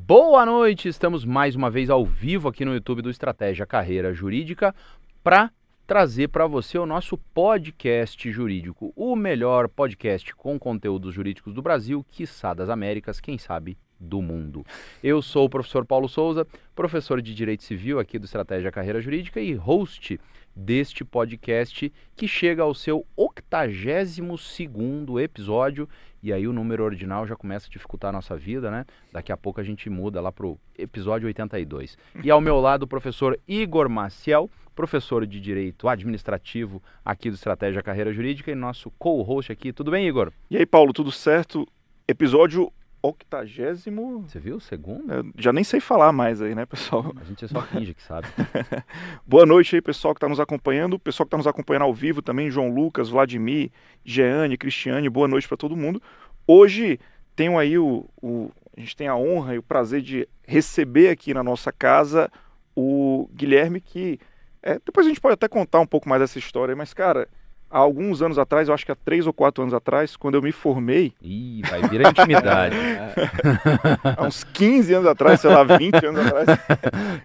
Boa noite, estamos mais uma vez ao vivo aqui no YouTube do Estratégia Carreira Jurídica para trazer para você o nosso podcast jurídico, o melhor podcast com conteúdos jurídicos do Brasil, quiçá das Américas, quem sabe do mundo. Eu sou o professor Paulo Souza, professor de Direito Civil aqui do Estratégia Carreira Jurídica e host deste podcast que chega ao seu 82º episódio. E aí o número ordinal já começa a dificultar a nossa vida, né? Daqui a pouco a gente muda lá pro episódio 82. E ao meu lado o professor Igor Maciel, professor de Direito Administrativo aqui do Estratégia Carreira Jurídica e nosso co-host aqui. Tudo bem, Igor? E aí, Paulo, tudo certo? Episódio 80º... Você viu? Segundo? Eu já nem sei falar mais aí, né, pessoal? A gente só finge que sabe. Boa noite aí, pessoal que está nos acompanhando. O pessoal que está nos acompanhando ao vivo também, João Lucas, Vladimir, Jeane, Cristiane, boa noite para todo mundo. Hoje tenho aí a gente tem a honra e o prazer de receber aqui na nossa casa o Guilherme, que depois a gente pode até contar um pouco mais dessa história, mas, cara, há alguns anos atrás, eu acho que há 3 ou 4 anos atrás, quando eu me formei... Ih, vai vir a intimidade. Há uns 15 anos atrás, sei lá, 20 anos atrás.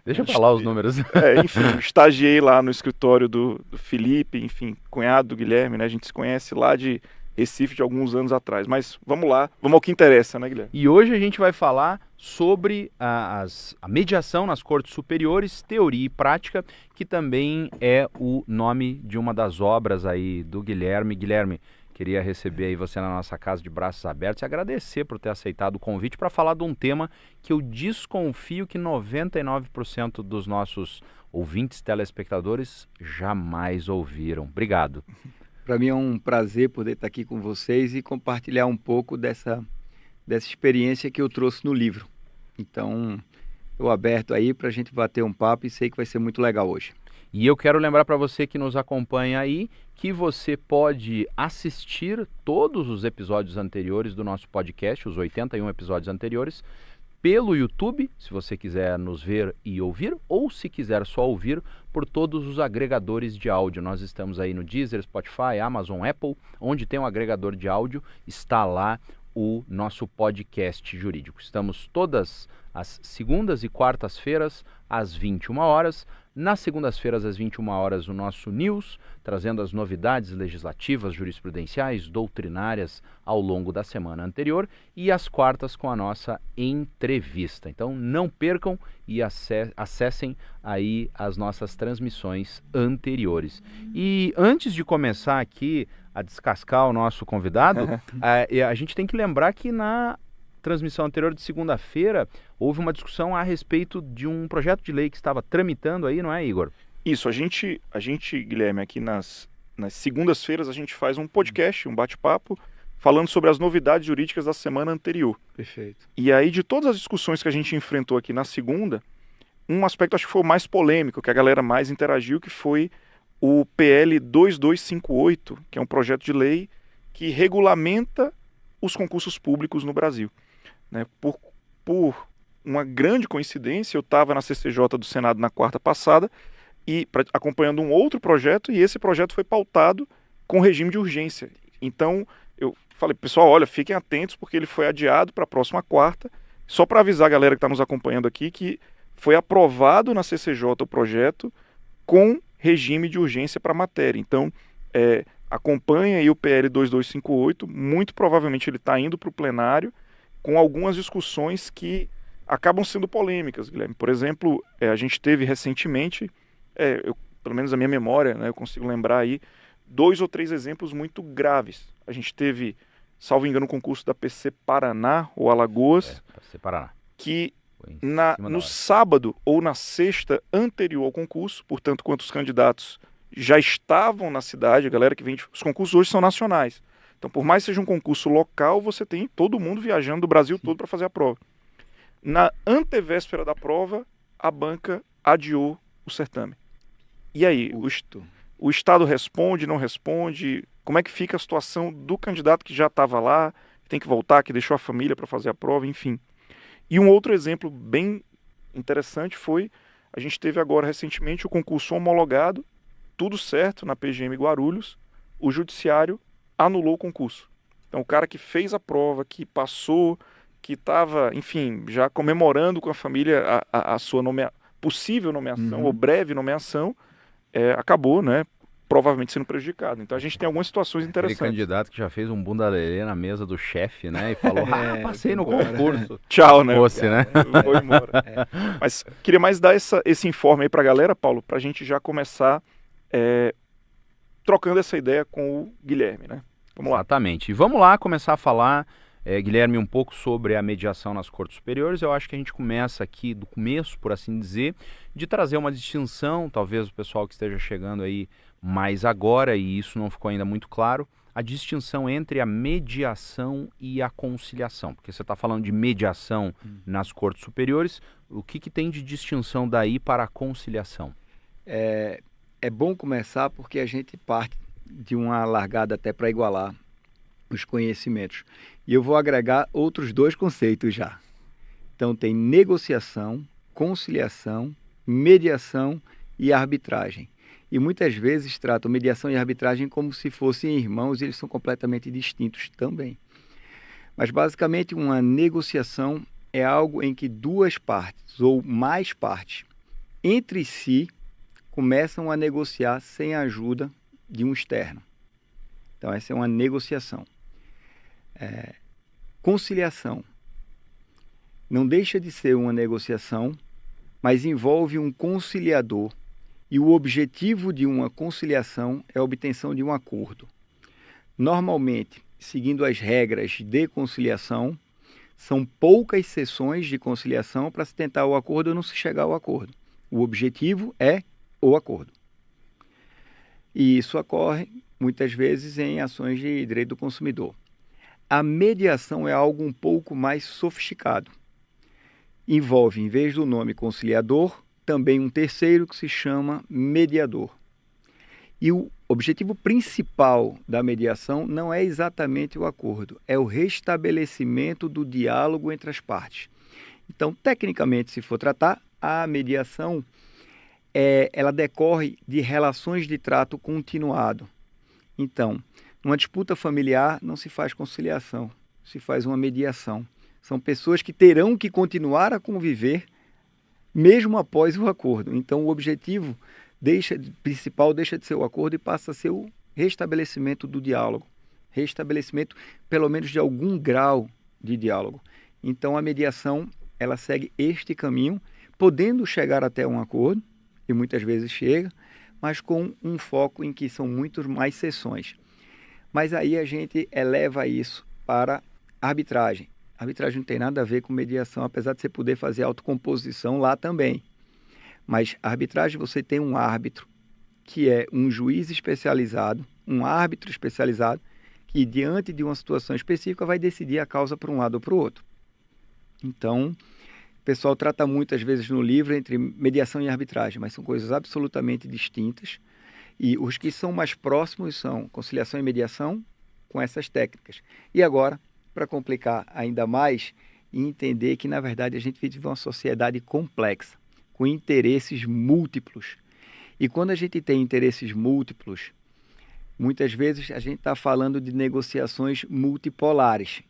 Deixa eu falar os números. Enfim, estagiei lá no escritório do Felipe, enfim, cunhado do Guilherme, né? A gente se conhece lá de Recife de alguns anos atrás. Mas vamos lá, vamos ao que interessa, né, Guilherme? E hoje a gente vai falar sobre a mediação nas cortes superiores, teoria e prática, que também é o nome de uma das obras aí do Guilherme. Guilherme, queria receber aí você na nossa casa de braços abertos e agradecer por ter aceitado o convite para falar de um tema que eu desconfio que 99% dos nossos ouvintes telespectadores jamais ouviram. Obrigado. Para mim é um prazer poder estar aqui com vocês e compartilhar um pouco dessa experiência que eu trouxe no livro. Então, estou aberto aí para a gente bater um papo e sei que vai ser muito legal hoje. E eu quero lembrar para você que nos acompanha aí que você pode assistir todos os episódios anteriores do nosso podcast, os 81 episódios anteriores, pelo YouTube, se você quiser nos ver e ouvir, ou se quiser só ouvir, por todos os agregadores de áudio. Nós estamos aí no Deezer, Spotify, Amazon, Apple, onde tem um agregador de áudio, está lá o nosso podcast jurídico. Estamos todas as segundas e quartas-feiras, às 21 horas. Nas segundas-feiras, às 21 horas, o nosso News, trazendo as novidades legislativas, jurisprudenciais, doutrinárias ao longo da semana anterior. E às quartas, com a nossa entrevista. Então, não percam e acessem aí as nossas transmissões anteriores. E antes de começar aqui a descascar o nosso convidado, a gente tem que lembrar que na transmissão anterior de segunda-feira, houve uma discussão a respeito de um projeto de lei que estava tramitando aí, não é, Igor? Isso, a gente Guilherme, aqui nas segundas-feiras a gente faz um podcast, um bate-papo, falando sobre as novidades jurídicas da semana anterior. Perfeito. E aí, de todas as discussões que a gente enfrentou aqui na segunda, um aspecto acho que foi o mais polêmico, que a galera mais interagiu, que foi o PL 2258, que é um projeto de lei que regulamenta os concursos públicos no Brasil. Né? Por uma grande coincidência, eu estava na CCJ do Senado na quarta passada e acompanhando um outro projeto, e esse projeto foi pautado com regime de urgência. Então, eu falei, pessoal, olha, fiquem atentos, porque ele foi adiado para a próxima quarta, só para avisar a galera que está nos acompanhando aqui que foi aprovado na CCJ o projeto com regime de urgência para a matéria. Então, acompanha aí o PL 2258, muito provavelmente ele está indo para o plenário, com algumas discussões que acabam sendo polêmicas, Guilherme. Por exemplo, a gente teve recentemente, pelo menos a minha memória, né, eu consigo lembrar aí, 2 ou 3 exemplos muito graves. A gente teve, salvo engano, o concurso da PC Paraná ou Alagoas, PC Paraná, que no sábado ou na sexta anterior ao concurso, portanto, quando os candidatos já estavam na cidade, a galera que vem os concursos hoje são nacionais. Então, por mais que seja um concurso local, você tem todo mundo viajando do Brasil todo para fazer a prova. Na antevéspera da prova, a banca adiou o certame. E aí, o Estado responde, não responde? Como é que fica a situação do candidato que já estava lá, que tem que voltar, que deixou a família para fazer a prova, enfim. E um outro exemplo bem interessante foi, a gente teve agora recentemente o concurso homologado, tudo certo na PGM Guarulhos, o judiciário anulou o concurso. Então o cara que fez a prova, que passou, que estava, enfim, já comemorando com a família a sua possível nomeação ou breve nomeação, acabou, né, provavelmente sendo prejudicado. Então a gente tem algumas situações Aquele interessantes. candidato que já fez um bunda lelê na mesa do chefe, né? E falou, passei no embora. concurso. Tchau, né? Fosse, né? Vou embora. Mas queria mais dar esse informe aí pra galera, Paulo, pra gente já começar trocando essa ideia com o Guilherme, né? Vamos lá. Exatamente. E vamos lá começar a falar, Guilherme, um pouco sobre a mediação nas cortes superiores. Eu acho que a gente começa aqui do começo, por assim dizer, de trazer uma distinção, talvez o pessoal que esteja chegando aí mais agora, e isso não ficou ainda muito claro, a distinção entre a mediação e a conciliação. Porque você está falando de mediação nas cortes superiores, o que tem de distinção daí para a conciliação? É bom começar porque a gente parte de uma largada até para igualar os conhecimentos. E eu vou agregar outros 2 conceitos já. Então tem negociação, conciliação, mediação e arbitragem. E muitas vezes tratam mediação e arbitragem como se fossem irmãos, e eles são completamente distintos também. Mas basicamente uma negociação é algo em que 2 partes ou mais partes entre si começam a negociar sem a ajuda de um externo. Então essa é uma negociação. Conciliação não deixa de ser uma negociação, mas envolve um conciliador. E o objetivo de uma conciliação é a obtenção de um acordo. Normalmente, seguindo as regras de conciliação, são poucas sessões de conciliação para se tentar o acordo ou não se chegar ao acordo. O objetivo é o acordo. E isso ocorre, muitas vezes, em ações de direito do consumidor. A mediação é algo um pouco mais sofisticado. Envolve, em vez do nome conciliador, também um terceiro que se chama mediador. E o objetivo principal da mediação não é exatamente o acordo, é o restabelecimento do diálogo entre as partes. Então, tecnicamente, se for tratar, a mediação ela decorre de relações de trato continuado. Então, numa disputa familiar não se faz conciliação, se faz uma mediação. São pessoas que terão que continuar a conviver mesmo após o acordo. Então, o objetivo principal deixa de ser o acordo e passa a ser o restabelecimento do diálogo. Restabelecimento, pelo menos, de algum grau de diálogo. Então, a mediação, ela segue este caminho, podendo chegar até um acordo, e muitas vezes chega, mas com um foco em que são muito mais sessões. Mas aí a gente eleva isso para arbitragem. A arbitragem não tem nada a ver com mediação, apesar de você poder fazer autocomposição lá também. Mas a arbitragem, você tem um árbitro, que é um juiz especializado, um árbitro especializado, que diante de uma situação específica vai decidir a causa para um lado ou para o outro. Então, o pessoal trata muitas vezes no livro entre mediação e arbitragem, mas são coisas absolutamente distintas. E os que são mais próximos são conciliação e mediação com essas técnicas. E agora, para complicar ainda mais e entender que, na verdade, a gente vive uma sociedade complexa, com interesses múltiplos. E quando a gente tem interesses múltiplos, muitas vezes a gente está falando de negociações multipolares,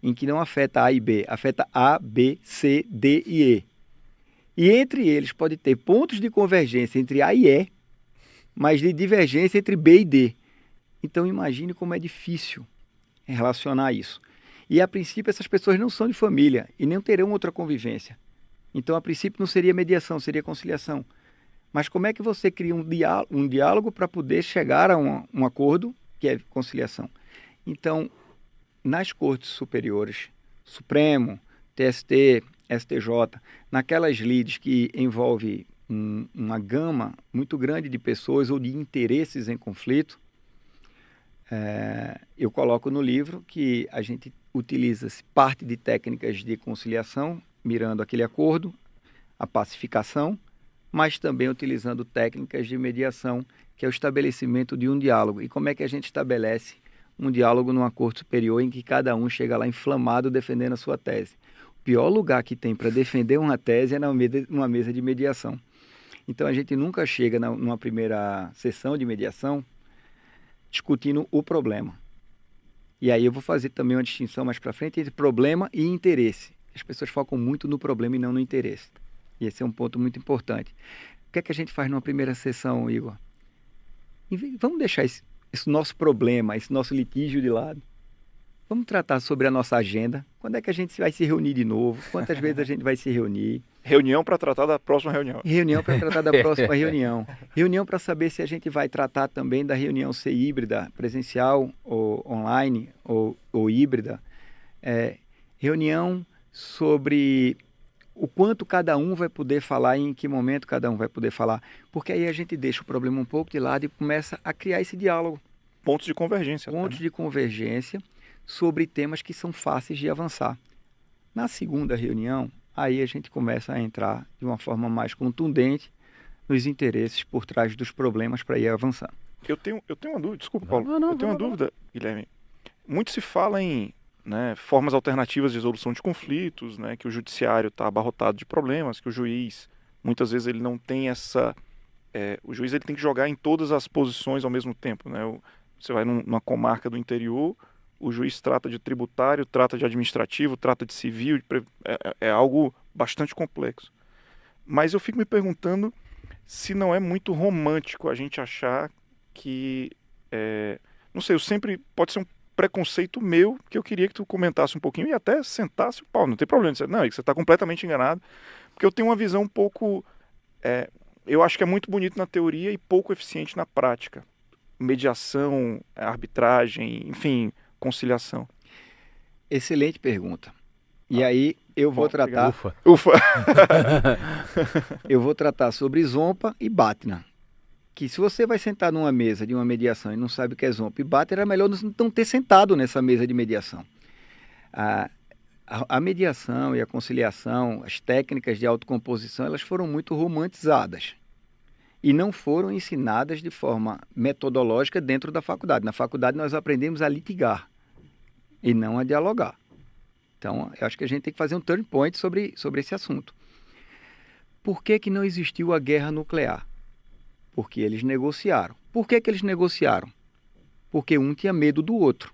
em que não afeta A e B, afeta A, B, C, D e E. E entre eles pode ter pontos de convergência entre A e E, mas de divergência entre B e D. Então imagine como é difícil relacionar isso. E a princípio essas pessoas não são de família e nem terão outra convivência. Então a princípio não seria mediação, seria conciliação. Mas como é que você cria um diálogo para poder chegar a um acordo, que é conciliação? Então, nas cortes superiores, Supremo, TST, STJ, naquelas lides que envolve uma gama muito grande de pessoas ou de interesses em conflito, eu coloco no livro que a gente utiliza-se parte de técnicas de conciliação, mirando aquele acordo, a pacificação, mas também utilizando técnicas de mediação, que é o estabelecimento de um diálogo. E como é que a gente estabelece um diálogo numa corte superior em que cada um chega lá inflamado defendendo a sua tese? O pior lugar que tem para defender uma tese é numa mesa de mediação. Então a gente nunca chega numa primeira sessão de mediação discutindo o problema. E aí eu vou fazer também uma distinção mais para frente entre problema e interesse. As pessoas focam muito no problema e não no interesse. E esse é um ponto muito importante. O que é que a gente faz numa primeira sessão, Igor? Vamos deixar esse nosso problema, esse nosso litígio de lado. Vamos tratar sobre a nossa agenda. Quando é que a gente vai se reunir de novo? Quantas vezes a gente vai se reunir? Reunião para tratar da próxima reunião. Reunião para tratar da próxima reunião. Reunião para saber se a gente vai tratar também da reunião ser híbrida, presencial ou online ou híbrida. Reunião sobre o quanto cada um vai poder falar e em que momento cada um vai poder falar. Porque aí a gente deixa o problema um pouco de lado e começa a criar esse diálogo. Pontos de convergência. Pontos de convergência sobre temas que são fáceis de avançar. Na segunda reunião, aí a gente começa a entrar de uma forma mais contundente nos interesses por trás dos problemas para ir avançar. Eu tenho uma dúvida, desculpa, Paulo. Eu tenho uma dúvida, Guilherme. Muito se fala em formas alternativas de resolução de conflitos, que o judiciário está abarrotado de problemas, que o juiz, muitas vezes, ele não tem essa... o juiz ele tem que jogar em todas as posições ao mesmo tempo. Você vai numa comarca do interior, o juiz trata de tributário, trata de administrativo, trata de civil, é algo bastante complexo. Mas eu fico me perguntando se não é muito romântico a gente achar que... não sei, pode ser um preconceito meu, que eu queria que tu comentasse um pouquinho e até sentasse o pau, não tem problema. Não, você está completamente enganado, porque eu tenho uma visão um pouco... eu acho que é muito bonito na teoria e pouco eficiente na prática. Mediação, arbitragem, enfim... conciliação. Excelente pergunta. E aí eu vou tratar... Ufa! Eu vou tratar sobre Zompa e BATNA. Que se você vai sentar numa mesa de uma mediação e não sabe o que é Zompa e BATNA, era melhor não ter sentado nessa mesa de mediação. A mediação e a conciliação, as técnicas de autocomposição, elas foram muito romantizadas. E não foram ensinadas de forma metodológica dentro da faculdade. Na faculdade nós aprendemos a litigar e não a dialogar. Então, eu acho que a gente tem que fazer um turn point sobre esse assunto. Por que não existiu a guerra nuclear? Porque eles negociaram. Por que eles negociaram? Porque um tinha medo do outro.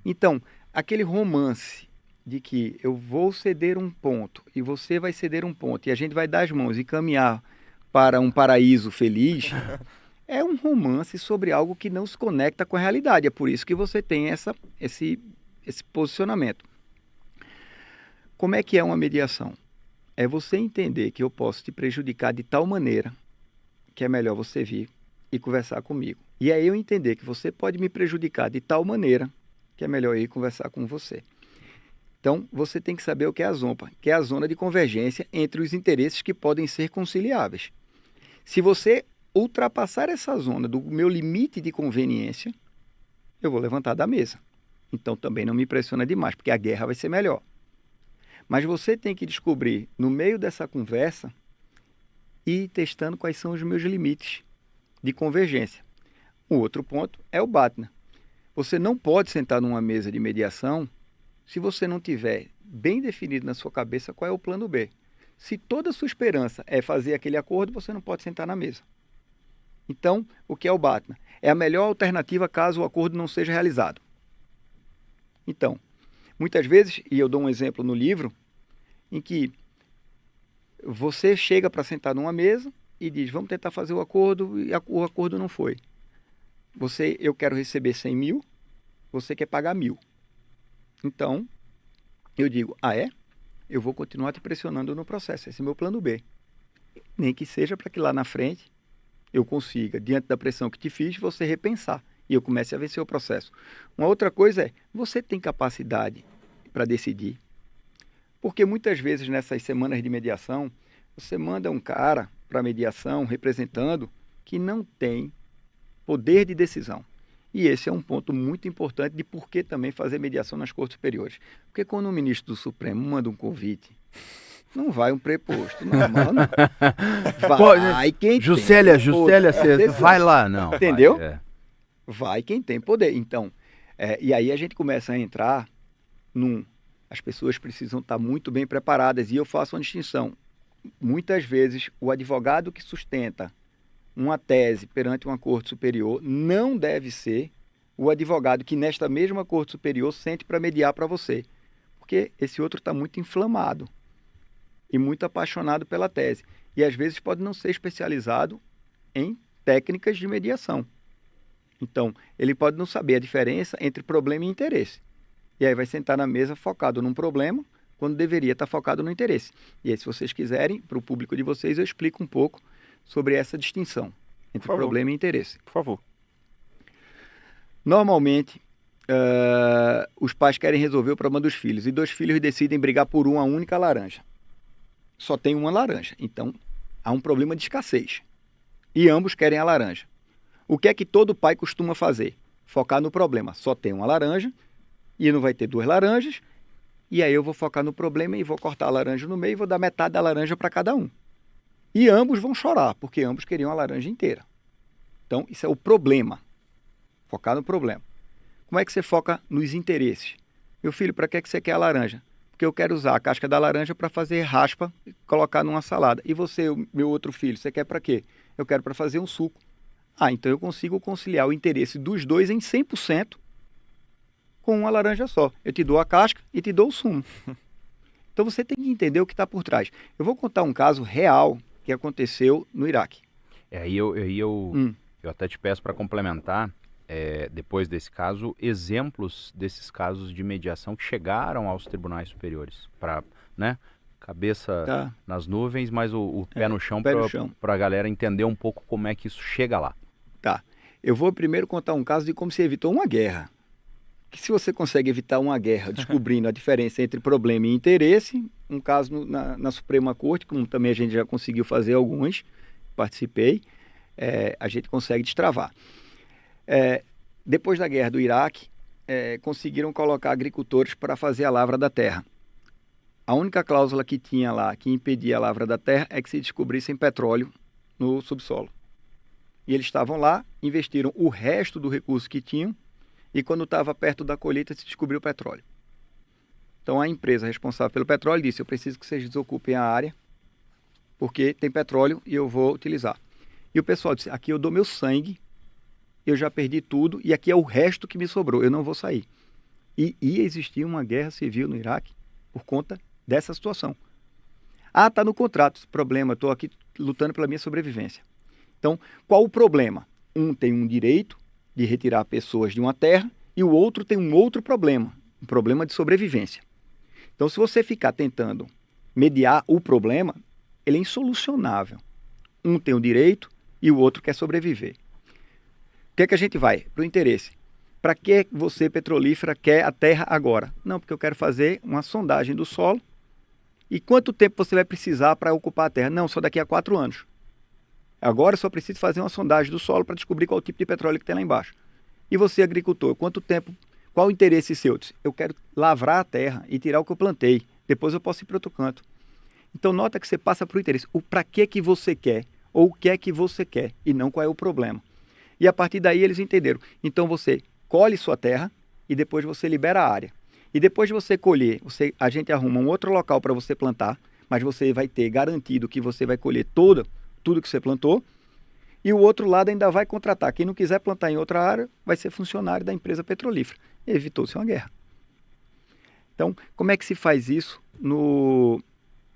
Então, aquele romance de que eu vou ceder um ponto e você vai ceder um ponto e a gente vai dar as mãos e caminhar para um paraíso feliz, é um romance sobre algo que não se conecta com a realidade. É por isso que você tem esse posicionamento. Como é que é uma mediação? É você entender que eu posso te prejudicar de tal maneira que é melhor você vir e conversar comigo. E aí eu entender que você pode me prejudicar de tal maneira que é melhor ir conversar com você. Então, você tem que saber o que é a ZOMPA, que é a zona de convergência entre os interesses que podem ser conciliáveis. Se você ultrapassar essa zona do meu limite de conveniência, eu vou levantar da mesa. Então, também não me pressiona demais, porque a guerra vai ser melhor. Mas você tem que descobrir, no meio dessa conversa, e ir testando quais são os meus limites de convergência. O outro ponto é o BATNA. Você não pode sentar numa mesa de mediação se você não tiver bem definido na sua cabeça qual é o plano B. Se toda a sua esperança é fazer aquele acordo, você não pode sentar na mesa. Então, o que é o BATNA? É a melhor alternativa caso o acordo não seja realizado. Então, muitas vezes, e eu dou um exemplo no livro, em que você chega para sentar numa mesa e diz, vamos tentar fazer o acordo, e o acordo não foi. Eu quero receber 100 mil, você quer pagar 1.000. Então, eu digo, eu vou continuar te pressionando no processo, esse é meu plano B. Nem que seja para que lá na frente eu consiga, diante da pressão que te fiz, você repensar e eu comece a vencer o processo. Uma outra coisa é, você tem capacidade para decidir? Porque muitas vezes nessas semanas de mediação, você manda um cara para mediação representando que não tem poder de decisão. E esse é um ponto muito importante de por que também fazer mediação nas cortes superiores. Porque quando o ministro do Supremo manda um convite, não vai um preposto, não, mano. Vai quem Juscelia, tem Juscelia, você vai lá, não. Entendeu? Vai quem tem poder. Então, e aí a gente começa a entrar as pessoas precisam estar muito bem preparadas. E eu faço uma distinção. Muitas vezes, o advogado que sustenta uma tese perante uma corte superior não deve ser o advogado que nesta mesma corte superior sente para mediar para você. Porque esse outro está muito inflamado e muito apaixonado pela tese. E às vezes pode não ser especializado em técnicas de mediação. Então, ele pode não saber a diferença entre problema e interesse. E aí vai sentar na mesa focado num problema, quando deveria estar focado no interesse. E aí, se vocês quiserem, para o público de vocês, eu explico um pouco sobre essa distinção entre problema e interesse. Por favor. Normalmente, os pais querem resolver o problema dos filhos e 2 filhos decidem brigar por uma única laranja. Só tem uma laranja, então há um problema de escassez. E ambos querem a laranja. O que é que todo pai costuma fazer? Focar no problema. Só tem uma laranja e não vai ter 2 laranjas. E aí eu vou focar no problema e vou cortar a laranja no meio e vou dar metade da laranja para cada um. E ambos vão chorar, porque ambos queriam a laranja inteira. Então, isso é o problema. Focar no problema. Como é que você foca nos interesses? Meu filho, para que você quer a laranja? Porque eu quero usar a casca da laranja para fazer raspa e colocar numa salada. E você, meu outro filho, você quer para quê? Eu quero para fazer um suco. Ah, então eu consigo conciliar o interesse dos dois em 100% com uma laranja só. Eu te dou a casca e te dou o sumo. Então você tem que entender o que está por trás. Eu vou contar um caso real que aconteceu no Iraque. Eu até te peço para complementar, depois desse caso, exemplos desses casos de mediação que chegaram aos tribunais superiores. Para, né, cabeça nas nuvens, mas o pé no chão para a galera entender um pouco como é que isso chega lá. Tá. Eu vou primeiro contar um caso de como se evitou uma guerra. Que se você consegue evitar uma guerra descobrindo a diferença entre problema e interesse, um caso na Suprema Corte, como também a gente já conseguiu fazer alguns, participei, a gente consegue destravar. Depois da guerra do Iraque, conseguiram colocar agricultores para fazer a lavra da terra. A única cláusula que tinha lá, que impedia a lavra da terra, é que se descobrissem petróleo no subsolo. E eles estavam lá, investiram o resto do recurso que tinham, e quando estava perto da colheita se descobriu o petróleo. Então a empresa responsável pelo petróleo disse: eu preciso que vocês desocupem a área, porque tem petróleo e eu vou utilizar. E o pessoal disse: aqui eu dou meu sangue, eu já perdi tudo e aqui é o resto que me sobrou, eu não vou sair. E ia existir uma guerra civil no Iraque por conta dessa situação. Ah, está no contrato esse problema, estou aqui lutando pela minha sobrevivência. Então, qual o problema? Um tem um direito de retirar pessoas de uma terra e o outro tem um outro problema, um problema de sobrevivência. Então, se você ficar tentando mediar o problema, ele é insolucionável. Um tem o direito e o outro quer sobreviver. O que é que a gente vai? Para o interesse. Para que você, petrolífera, quer a terra agora? Não, porque eu quero fazer uma sondagem do solo. E quanto tempo você vai precisar para ocupar a terra? Não, só daqui a 4 anos. Agora eu só preciso fazer uma sondagem do solo para descobrir qual o tipo de petróleo que tem lá embaixo. E você, agricultor, quanto tempo, qual o interesse seu? Eu quero lavrar a terra e tirar o que eu plantei. Depois eu posso ir para outro canto. Então nota que você passa para o interesse. O para que você quer, ou o que é que você quer, e não qual é o problema. E a partir daí eles entenderam. Então você colhe sua terra e depois você libera a área. E depois de você colher, a gente arruma um outro local para você plantar, mas você vai ter garantido que você vai colher tudo que você plantou, e o outro lado ainda vai contratar. Quem não quiser plantar em outra área vai ser funcionário da empresa petrolífera. Evitou-se uma guerra. Então, como é que se faz isso no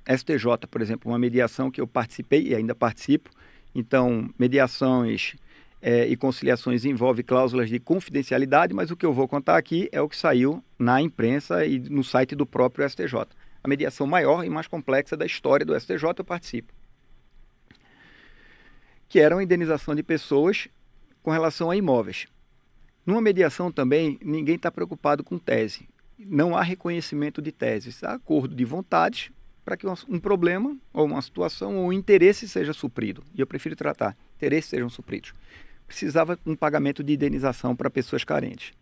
STJ, por exemplo, uma mediação que eu participei e ainda participo? Então, mediações e conciliações envolvem cláusulas de confidencialidade, mas o que eu vou contar aqui é o que saiu na imprensa e no site do próprio STJ. A mediação maior e mais complexa da história do STJ eu participo, que era uma indenização de pessoas com relação a imóveis. Numa mediação também, ninguém está preocupado com tese. Não há reconhecimento de teses. Há acordo de vontades para que um problema, ou uma situação, ou um interesse seja suprido. E eu prefiro tratar, interesses sejam supridos. Precisava um pagamento de indenização para pessoas carentes.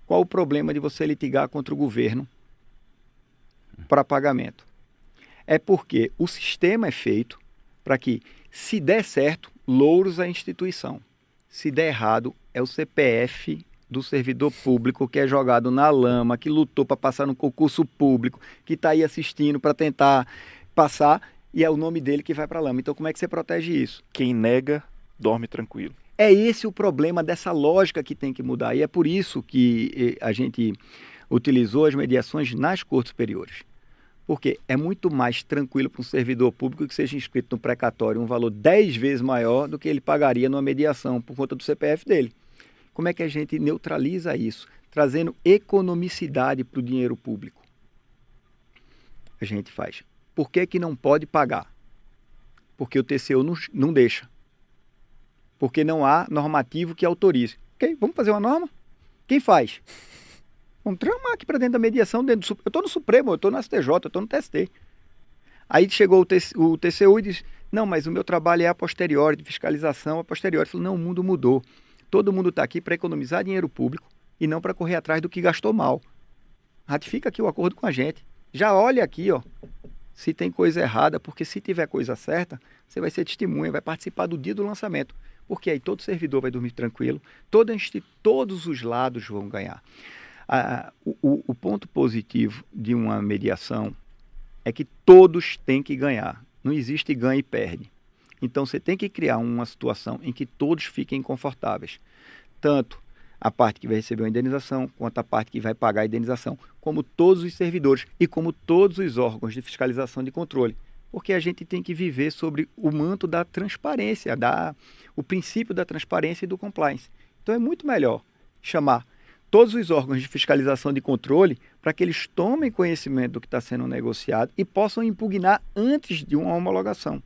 Qual o problema de você litigar contra o governo para pagamento? É porque o sistema é feito para que, se der certo, louros à instituição. Se der errado, é o CPF do servidor público que é jogado na lama, que lutou para passar no concurso público, que está aí assistindo para tentar passar, e é o nome dele que vai para a lama. Então, como é que você protege isso? Quem nega, dorme tranquilo. É esse o problema dessa lógica que tem que mudar. E é por isso que a gente utilizou as mediações nas cortes superiores. Porque é muito mais tranquilo para um servidor público que seja inscrito no precatório um valor 10 vezes maior do que ele pagaria numa mediação por conta do CPF dele. Como é que a gente neutraliza isso? Trazendo economicidade para o dinheiro público. A gente faz. Por que não pode pagar? Porque o TCU não deixa. Porque não há normativo que autorize. Ok, vamos fazer uma norma? Quem faz? Vamos tramar aqui para dentro da mediação. Eu estou no Supremo, eu estou no STJ, eu estou no TST. Aí chegou o TCU e disse, não, mas o meu trabalho é a posteriori, de fiscalização a posteriori. Falou, não, o mundo mudou. Todo mundo está aqui para economizar dinheiro público e não para correr atrás do que gastou mal. Ratifica aqui o acordo com a gente. Já olha aqui, ó, se tem coisa errada, porque se tiver coisa certa, você vai ser testemunha, vai participar do dia do lançamento. Porque aí todo servidor vai dormir tranquilo, todos os lados vão ganhar. O ponto positivo de uma mediação é que todos têm que ganhar. Não existe ganha e perde. Então você tem que criar uma situação em que todos fiquem confortáveis. Tanto a parte que vai receber uma indenização, quanto a parte que vai pagar a indenização. Como todos os servidores e como todos os órgãos de fiscalização e de controle. Porque a gente tem que viver sobre o manto da transparência, o princípio da transparência e do compliance. Então é muito melhor chamar todos os órgãos de fiscalização e de controle para que eles tomem conhecimento do que está sendo negociado e possam impugnar antes de uma homologação.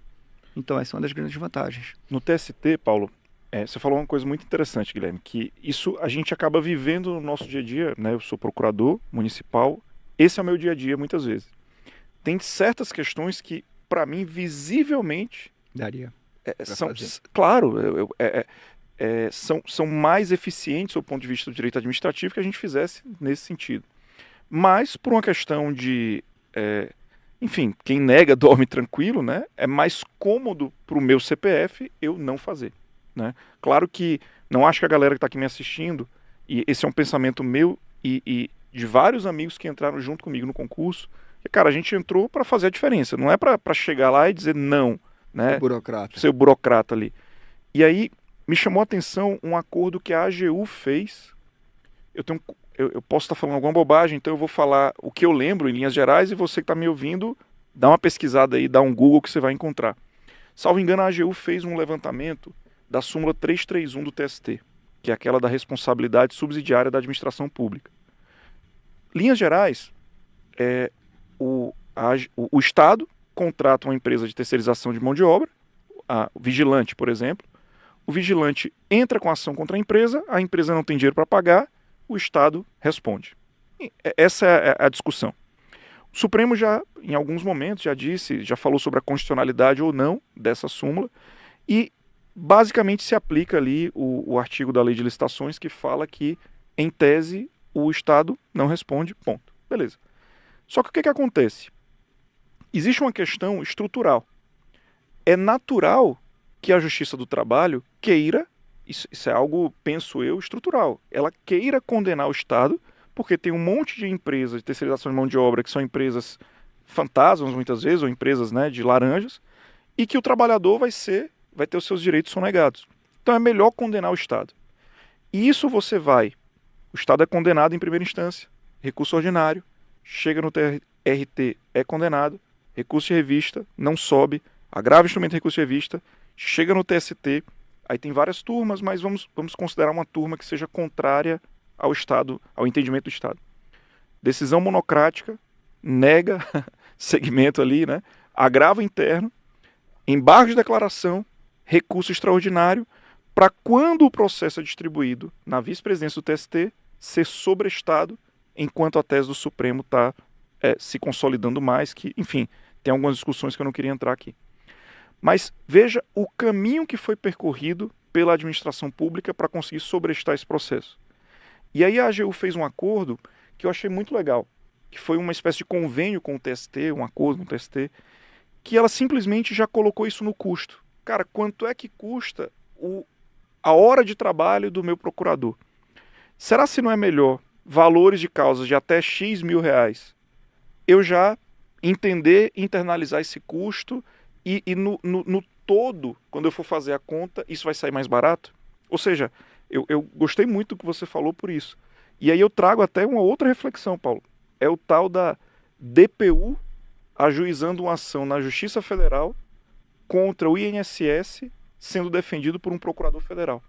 Então essa é uma das grandes vantagens. No TST, Paulo, você falou uma coisa muito interessante, Guilherme, que isso a gente acaba vivendo no nosso dia a dia, né? Eu sou procurador municipal, esse é o meu dia a dia muitas vezes. Tem certas questões que, para mim, visivelmente... Daria claro, são mais eficientes do ponto de vista do direito administrativo que a gente fizesse nesse sentido. Mas, por uma questão de... enfim, quem nega dorme tranquilo, né? É mais cômodo para o meu CPF eu não fazer. Né? Claro que não acho que a galera que está aqui me assistindo, e esse é um pensamento meu e de vários amigos que entraram junto comigo no concurso, que, cara, a gente entrou para fazer a diferença, não é para chegar lá e dizer não, né? Ser o burocrata ali. E aí me chamou a atenção um acordo que a AGU fez. Eu posso estar falando alguma bobagem, então eu vou falar o que eu lembro em linhas gerais e você que está me ouvindo, dá uma pesquisada aí, dá um Google que você vai encontrar. Salvo engano, a AGU fez um levantamento da súmula 331 do TST, que é aquela da responsabilidade subsidiária da administração pública. Linhas gerais, o Estado contrata uma empresa de terceirização de mão de obra, o vigilante, por exemplo. O vigilante entra com ação contra a empresa não tem dinheiro para pagar, o Estado responde. Essa é a discussão. O Supremo já, em alguns momentos, já falou sobre a constitucionalidade ou não dessa súmula, e basicamente se aplica ali o artigo da Lei de Licitações que fala que, em tese, o Estado não responde, ponto. Beleza. Só que o que acontece? Existe uma questão estrutural. É natural que a Justiça do Trabalho queira, isso é algo, penso eu, estrutural, ela queira condenar o Estado, porque tem um monte de empresas de terceirização de mão de obra que são empresas fantasmas, muitas vezes, ou empresas, né, de laranjas, e que o trabalhador vai ter os seus direitos sonegados. Então é melhor condenar o Estado. E isso o Estado é condenado em primeira instância, recurso ordinário, chega no TRT, é condenado, recurso de revista, não sobe, agrava o instrumento de recurso de revista, chega no TST, aí tem várias turmas, mas vamos considerar uma turma que seja contrária ao Estado, ao entendimento do Estado. Decisão monocrática, nega segmento ali, né? Agravo interno, embargo de declaração, recurso extraordinário, para quando o processo é distribuído na vice-presidência do TST, ser sobrestado, enquanto a tese do Supremo está se consolidando mais, que, enfim, tem algumas discussões que eu não queria entrar aqui. Mas veja o caminho que foi percorrido pela administração pública para conseguir sobrestar esse processo. E aí a AGU fez um acordo que eu achei muito legal, que foi uma espécie de convênio com o TST, um acordo com o TST, que ela simplesmente já colocou isso no custo. Cara, quanto é que custa a hora de trabalho do meu procurador? Será se não é melhor valores de causas de até X mil reais eu já internalizar esse custo e no todo, quando eu for fazer a conta, isso vai sair mais barato? Ou seja, eu gostei muito do que você falou por isso. E aí eu trago até uma outra reflexão, Paulo. É o tal da DPU ajuizando uma ação na Justiça Federal contra o INSS sendo defendido por um procurador federal.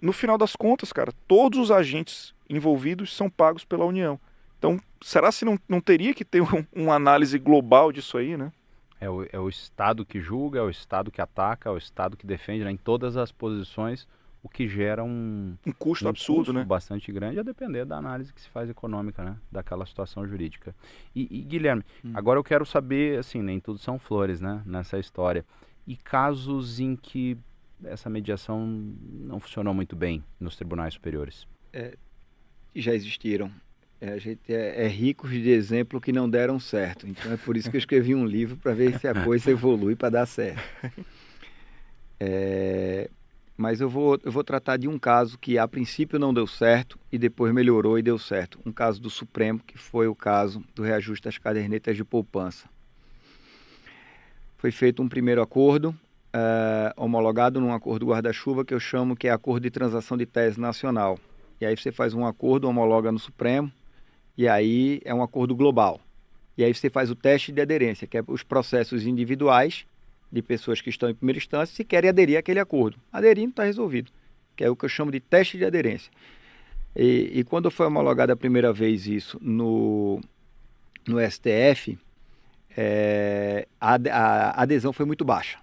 No final das contas, cara, todos os agentes envolvidos são pagos pela União. Então, será que não teria que ter uma análise global disso aí, né? É o Estado que julga, é o Estado que ataca, é o Estado que defende, né, em todas as posições, o que gera um custo absurdo, né? Bastante grande, a depender da análise que se faz econômica, né, daquela situação jurídica. E Guilherme, agora eu quero saber, assim, nem tudo são flores, né, nessa história. E casos em que essa mediação não funcionou muito bem nos tribunais superiores? Já existiram. A gente é rico de exemplo que não deram certo. Então é por isso que eu escrevi um livro para ver se a coisa evolui para dar certo. Mas eu vou tratar de um caso que a princípio não deu certo e depois melhorou e deu certo. Um caso do Supremo, que foi o caso do reajuste das cadernetas de poupança. Foi feito um primeiro acordo, homologado num acordo guarda-chuva que eu chamo que é acordo de transação de tese nacional. E aí você faz um acordo, homologa no Supremo, e aí é um acordo global. E aí você faz o teste de aderência, que é os processos individuais de pessoas que estão em primeira instância se querem aderir àquele acordo. Aderindo, está resolvido, que é o que eu chamo de teste de aderência. E quando foi homologado a primeira vez isso no STF, a adesão foi muito baixa.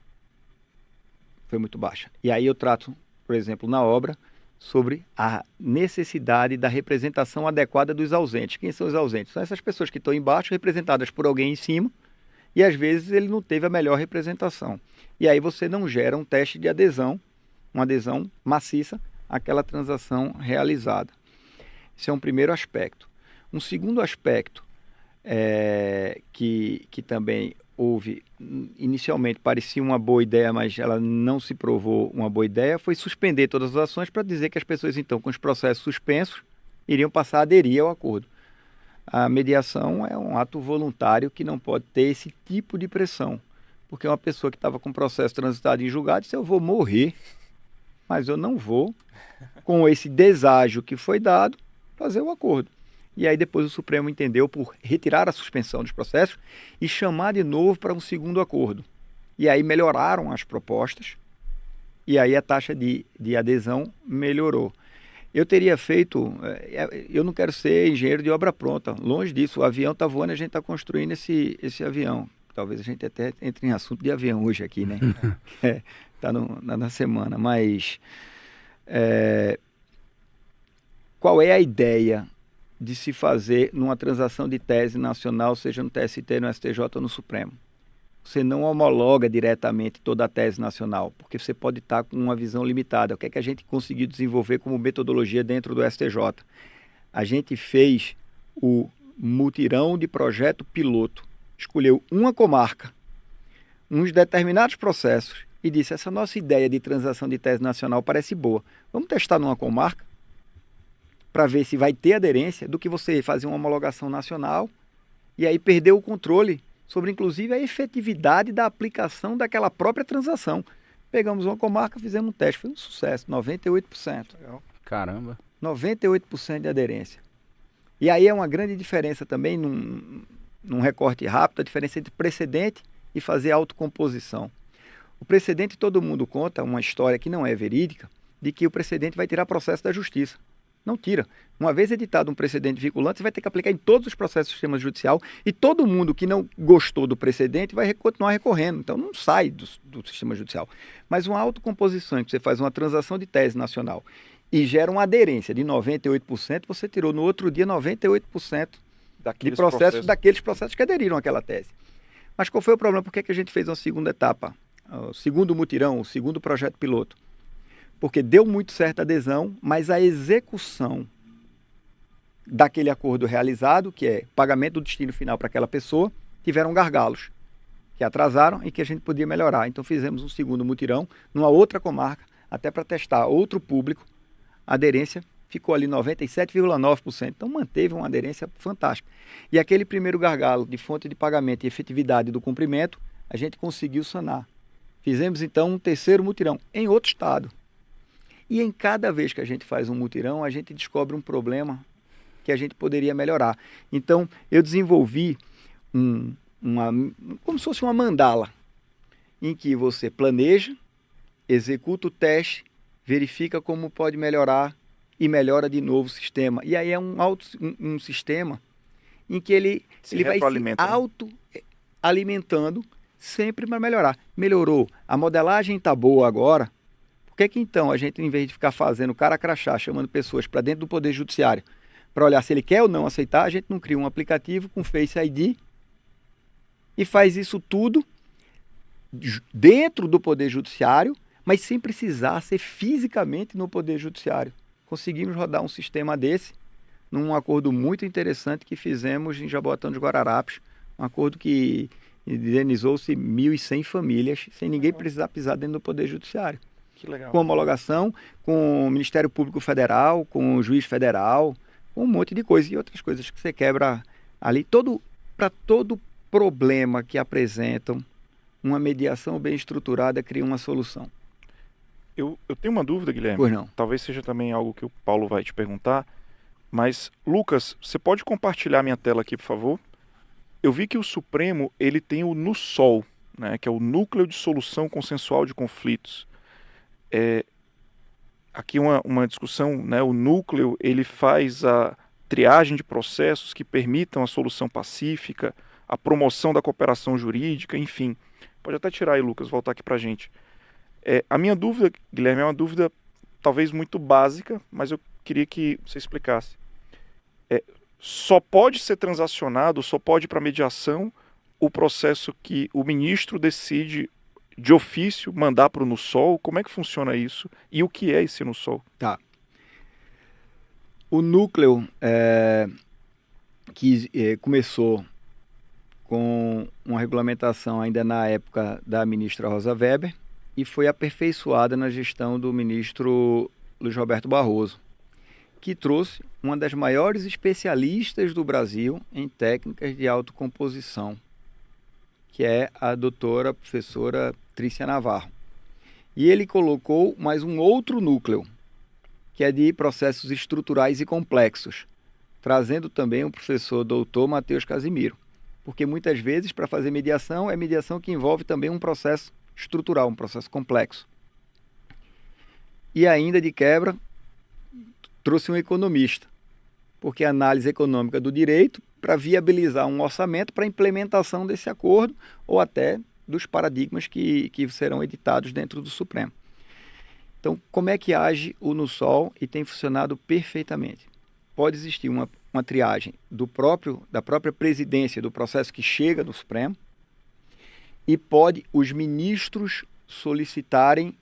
Foi muito baixa. E aí eu trato, por exemplo, na obra, sobre a necessidade da representação adequada dos ausentes. Quem são os ausentes? São essas pessoas que estão embaixo, representadas por alguém em cima, e às vezes ele não teve a melhor representação. E aí você não gera um teste de adesão, uma adesão maciça àquela transação realizada. Esse é um primeiro aspecto. Um segundo aspecto que também houve, inicialmente parecia uma boa ideia, mas ela não se provou uma boa ideia, foi suspender todas as ações para dizer que as pessoas, então, com os processos suspensos, iriam passar a aderir ao acordo. A mediação é um ato voluntário que não pode ter esse tipo de pressão, porque uma pessoa que estava com o processo transitado em julgado disse: eu vou morrer, mas eu não vou, com esse deságio que foi dado, fazer o acordo. E aí depois o Supremo entendeu por retirar a suspensão dos processos e chamar de novo para um segundo acordo. E aí melhoraram as propostas e aí a taxa de adesão melhorou. Eu teria feito, eu não quero ser engenheiro de obra pronta, longe disso, o avião está voando, a gente está construindo esse avião. Talvez a gente até entre em assunto de avião hoje aqui, né? Está na semana, mas qual é a ideia de se fazer numa transação de tese nacional, seja no TST, no STJ ou no Supremo? Você não homologa diretamente toda a tese nacional, porque você pode estar com uma visão limitada. O que é que a gente conseguiu desenvolver como metodologia dentro do STJ? A gente fez o mutirão de projeto piloto, escolheu uma comarca, uns determinados processos e disse: essa nossa ideia de transação de tese nacional parece boa, vamos testar numa comarca para ver se vai ter aderência, do que você fazer uma homologação nacional e aí perder o controle sobre, inclusive, a efetividade da aplicação daquela própria transação. Pegamos uma comarca, fizemos um teste, foi um sucesso, 98%. Caramba! 98% de aderência. E aí é uma grande diferença também, num recorte rápido, a diferença entre precedente e fazer autocomposição. O precedente, todo mundo conta uma história que não é verídica, de que o precedente vai tirar processo da justiça. Não tira. Uma vez editado um precedente vinculante, você vai ter que aplicar em todos os processos do sistema judicial e todo mundo que não gostou do precedente vai continuar recorrendo. Então não sai do sistema judicial. Mas uma autocomposição em que você faz uma transação de tese nacional e gera uma aderência de 98%, você tirou no outro dia 98% de processos daqueles processos que aderiram àquela tese. Mas qual foi o problema? Por que a gente fez uma segunda etapa? O segundo mutirão, o segundo projeto piloto? Porque deu muito certa adesão, mas a execução daquele acordo realizado, que é pagamento do destino final para aquela pessoa, tiveram gargalos, que atrasaram e que a gente podia melhorar. Então fizemos um segundo mutirão numa outra comarca, até para testar outro público. A aderência ficou ali 97,9%, então manteve uma aderência fantástica. E aquele primeiro gargalo de fonte de pagamento e efetividade do cumprimento, a gente conseguiu sanar. Fizemos então um terceiro mutirão em outro estado. E em cada vez que a gente faz um mutirão, a gente descobre um problema que a gente poderia melhorar. Então, eu desenvolvi como se fosse uma mandala, em que você planeja, executa o teste, verifica como pode melhorar e melhora de novo o sistema. E aí é um sistema em que ele vai se autoalimentando sempre para melhorar. Melhorou. A modelagem está boa agora. Por que então a gente, em vez de ficar fazendo cara crachá, chamando pessoas para dentro do Poder Judiciário, para olhar se ele quer ou não aceitar, a gente não cria um aplicativo com Face ID e faz isso tudo dentro do Poder Judiciário, mas sem precisar ser fisicamente no Poder Judiciário. Conseguimos rodar um sistema desse num acordo muito interessante que fizemos em Jaboatão dos Guararapes, um acordo que indenizou-se 1.100 famílias, sem ninguém precisar pisar dentro do Poder Judiciário. Que legal. Com homologação, com o Ministério Público Federal, com o Juiz Federal, com um monte de coisa e outras coisas que você quebra ali. Para todo problema que apresentam, uma mediação bem estruturada cria uma solução. Eu tenho uma dúvida, Guilherme. Pois não. Talvez seja também algo que o Paulo vai te perguntar. Mas, Lucas, você pode compartilhar minha tela aqui, por favor? Eu vi que o Supremo ele tem o NUSOL, né, que é o Núcleo de Solução Consensual de Conflitos. Aqui uma discussão, né, o núcleo ele faz a triagem de processos que permitam a solução pacífica, a promoção da cooperação jurídica, enfim. Pode até tirar aí, Lucas, voltar aqui para a gente. A minha dúvida, Guilherme, é uma dúvida talvez muito básica, mas eu queria que você explicasse. Só pode ser transacionado, só pode ir para mediação o processo que o ministro decide de ofício mandar para o NUSOL? Como é que funciona isso? E o que é esse NUSOL? Tá. O núcleo que começou com uma regulamentação ainda na época da ministra Rosa Weber e foi aperfeiçoada na gestão do ministro Luiz Roberto Barroso, que trouxe uma das maiores especialistas do Brasil em técnicas de autocomposição, que é a doutora professora Trícia Navarro. E ele colocou mais um outro núcleo, que é de processos estruturais e complexos, trazendo também o professor doutor Matheus Casimiro. Porque muitas vezes, para fazer mediação, é mediação que envolve também um processo estrutural, um processo complexo. E ainda de quebra, trouxe um economista, porque a análise econômica do direito para viabilizar um orçamento para a implementação desse acordo ou até dos paradigmas que serão editados dentro do Supremo. Então, como é que age o NUSOL e tem funcionado perfeitamente? Pode existir uma triagem da própria presidência do processo que chega no Supremo e pode os ministros solicitarem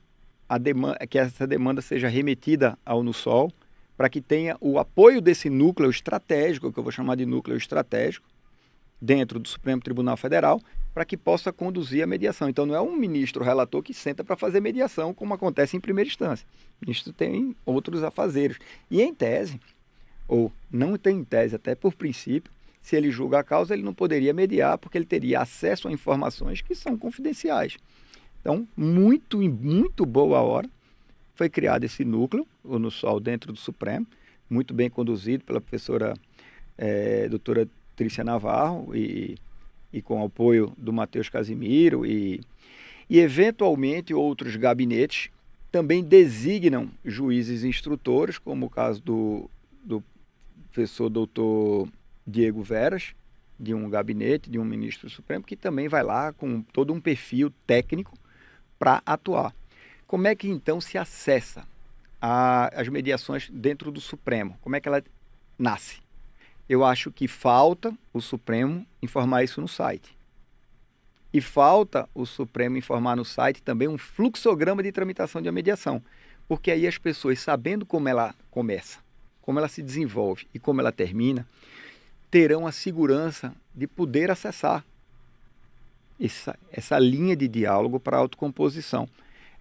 que essa demanda seja remetida ao NUSOL para que tenha o apoio desse núcleo estratégico, que eu vou chamar de núcleo estratégico, dentro do Supremo Tribunal Federal, para que possa conduzir a mediação. Então, não é um ministro relator que senta para fazer mediação, como acontece em primeira instância. O ministro tem outros afazeres. E em tese, ou não tem em tese, até por princípio, se ele julga a causa, ele não poderia mediar, porque ele teria acesso a informações que são confidenciais. Então, muito boa hora, foi criado esse núcleo, o NUSOL, dentro do Supremo, muito bem conduzido pela professora doutora Trícia Navarro e com o apoio do Matheus Casimiro e eventualmente outros gabinetes também designam juízes instrutores, como o caso do professor doutor Diego Veras, de um gabinete, de um ministro supremo, que também vai lá com todo um perfil técnico para atuar. Como é que então se acessa as mediações dentro do Supremo? Como é que ela nasce? Eu acho que falta o Supremo informar isso no site. E falta o Supremo informar no site também um fluxograma de tramitação de uma mediação. Porque aí as pessoas, sabendo como ela começa, como ela se desenvolve e como ela termina, terão a segurança de poder acessar essa linha de diálogo para a autocomposição.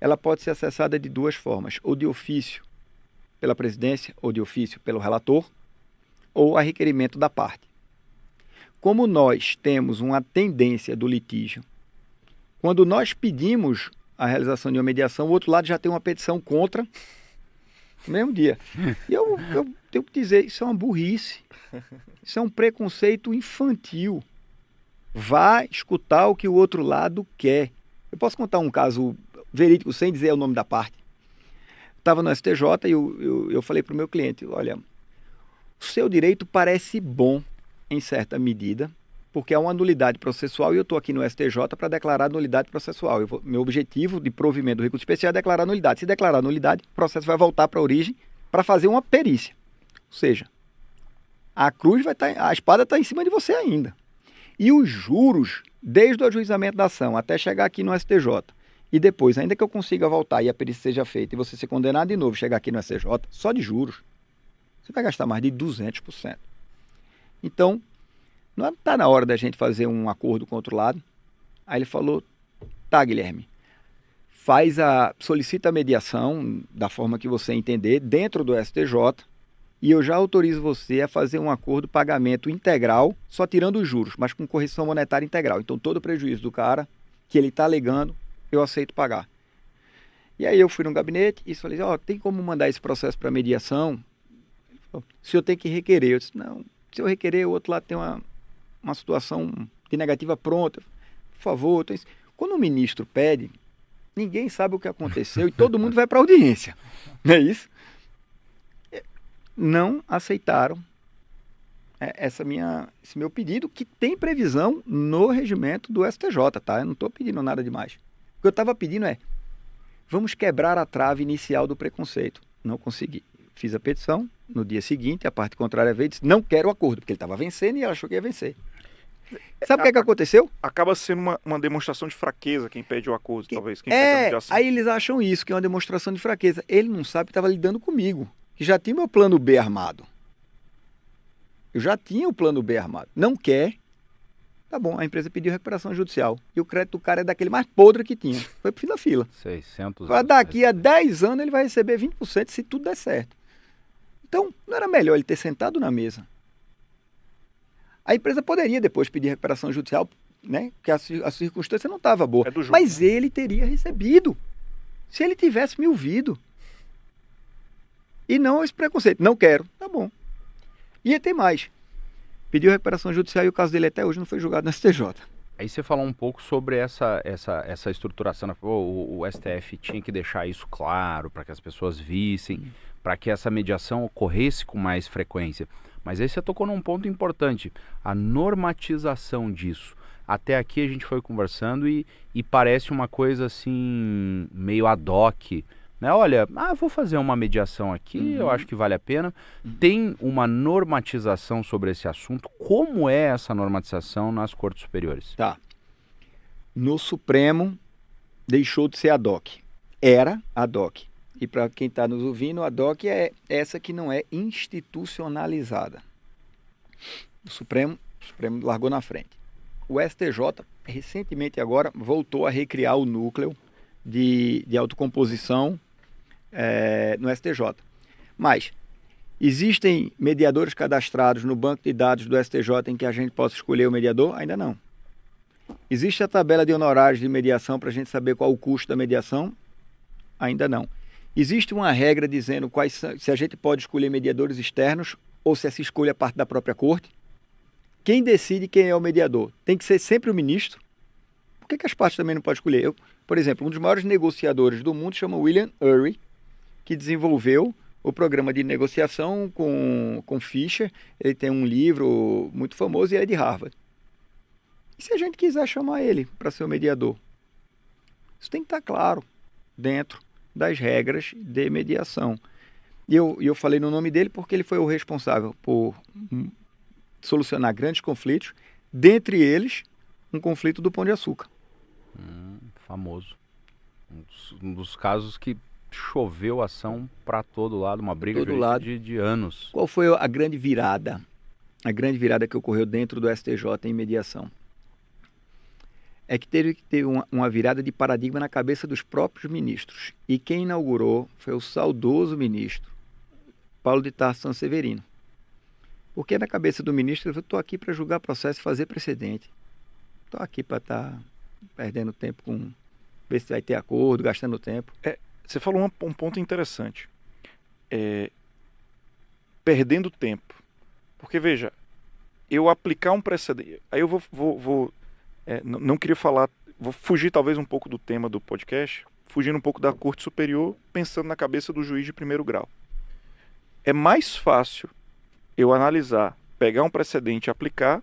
Ela pode ser acessada de duas formas, ou de ofício pela presidência, ou de ofício pelo relator, ou a requerimento da parte. Como nós temos uma tendência do litígio, quando nós pedimos a realização de uma mediação, o outro lado já tem uma petição contra No mesmo dia. E eu tenho que dizer, isso é uma burrice. Isso é um preconceito infantil. Vá escutar o que o outro lado quer. Eu posso contar um caso verídico, sem dizer o nome da parte. Estava no STJ e eu falei para o meu cliente, olha, o seu direito parece bom em certa medida, porque é uma nulidade processual e eu estou aqui no STJ para declarar nulidade processual. Meu objetivo de provimento do recurso especial é declarar nulidade. Se declarar nulidade, o processo vai voltar para a origem para fazer uma perícia. Ou seja, a cruz vai estar, a espada está em cima de você ainda. E os juros, desde o ajuizamento da ação até chegar aqui no STJ, e depois, ainda que eu consiga voltar e a perícia seja feita e você ser condenado de novo, chegar aqui no STJ, só de juros, você vai gastar mais de 200%. Então, não está na hora da gente fazer um acordo com o outro lado. Aí ele falou, tá, Guilherme, solicita a mediação da forma que você entender dentro do STJ e eu já autorizo você a fazer um acordo pagamento integral, só tirando os juros, mas com correção monetária integral. Então todo o prejuízo do cara que ele está alegando, eu aceito pagar. E aí eu fui no gabinete e falei, tem como mandar esse processo para mediação? Ele falou, o senhor tem que requerer. Eu disse, não, se eu requerer, o outro lado tem uma situação de negativa pronta. Por favor. Quando o ministro pede, ninguém sabe o que aconteceu e todo mundo vai para a audiência. Não é isso? Não aceitaram esse meu pedido, que tem previsão no regimento do STJ, tá? Eu não estou pedindo nada demais. O que eu estava pedindo vamos quebrar a trave inicial do preconceito. Não consegui. Fiz a petição, no dia seguinte, a parte contrária veio e disse, não quero o acordo, porque ele estava vencendo e ela achou que ia vencer. Sabe o que aconteceu? Acaba sendo uma demonstração de fraqueza quem pede o acordo, talvez. Quem pede a mediação. Aí eles acham isso, que é uma demonstração de fraqueza. Ele não sabe que estava lidando comigo, que já tinha meu plano B armado. Eu já tinha o plano B armado. Não quer, tá bom, a empresa pediu recuperação judicial. E o crédito do cara é daquele mais podre que tinha. Foi pro fila. 600 anos. Daqui a 10 anos ele vai receber 20% se tudo der certo. Então, não era melhor ele ter sentado na mesa? A empresa poderia depois pedir recuperação judicial, né? Porque a circunstância não estava boa. Jogo, mas né? Ele teria recebido. Se ele tivesse me ouvido. E não esse preconceito. Não quero. Tá bom. E tem mais. Pediu recuperação judicial e o caso dele até hoje não foi julgado no STJ. Aí você falou um pouco sobre essa estruturação. O STF tinha que deixar isso claro para que as pessoas vissem, para que essa mediação ocorresse com mais frequência. Mas aí você tocou num ponto importante, a normatização disso. Até aqui a gente foi conversando e parece uma coisa assim, meio ad hoc, né? Olha, vou fazer uma mediação aqui, eu acho que vale a pena. Tem uma normatização sobre esse assunto. Como é essa normatização nas cortes superiores? Tá. No Supremo, deixou de ser ad hoc. Era ad hoc. E para quem está nos ouvindo, a DOC é essa que não é institucionalizada. O Supremo largou na frente. O STJ, recentemente agora, voltou a recriar o núcleo de autocomposição no STJ. Mas existem mediadores cadastrados no banco de dados do STJ em que a gente possa escolher o mediador? Ainda não. Existe a tabela de honorários de mediação para a gente saber qual o custo da mediação? Ainda não. Existe uma regra dizendo se a gente pode escolher mediadores externos ou se essa escolha é parte da própria corte. Quem decide quem é o mediador? Tem que ser sempre o ministro? Por que as partes também não podem escolher? Por exemplo, um dos maiores negociadores do mundo chama William Ury, que desenvolveu o programa de negociação com Fischer. Ele tem um livro muito famoso e ele é de Harvard. E se a gente quiser chamar ele para ser o mediador? Isso tem que estar claro dentro das regras de mediação. E eu falei no nome dele porque ele foi o responsável por solucionar grandes conflitos, dentre eles um conflito do Pão de Açúcar. Famoso. Um dos casos que choveu ação para todo lado, uma briga de anos. Qual foi a grande virada? A grande virada que ocorreu dentro do STJ em mediação? É que teve que ter uma virada de paradigma na cabeça dos próprios ministros. E quem inaugurou foi o saudoso ministro Paulo de Tarso Sanseverino. Porque na cabeça do ministro, eu estou aqui para julgar processo e fazer precedente. Estou aqui para estar perdendo tempo com ver se vai ter acordo, gastando tempo. Você falou um ponto interessante. perdendo tempo. Porque, veja, eu aplicar um precedente... Aí eu não queria falar... Vou fugir talvez um pouco do tema do podcast, fugindo um pouco da Corte Superior, pensando na cabeça do juiz de primeiro grau. É mais fácil eu analisar, pegar um precedente e aplicar,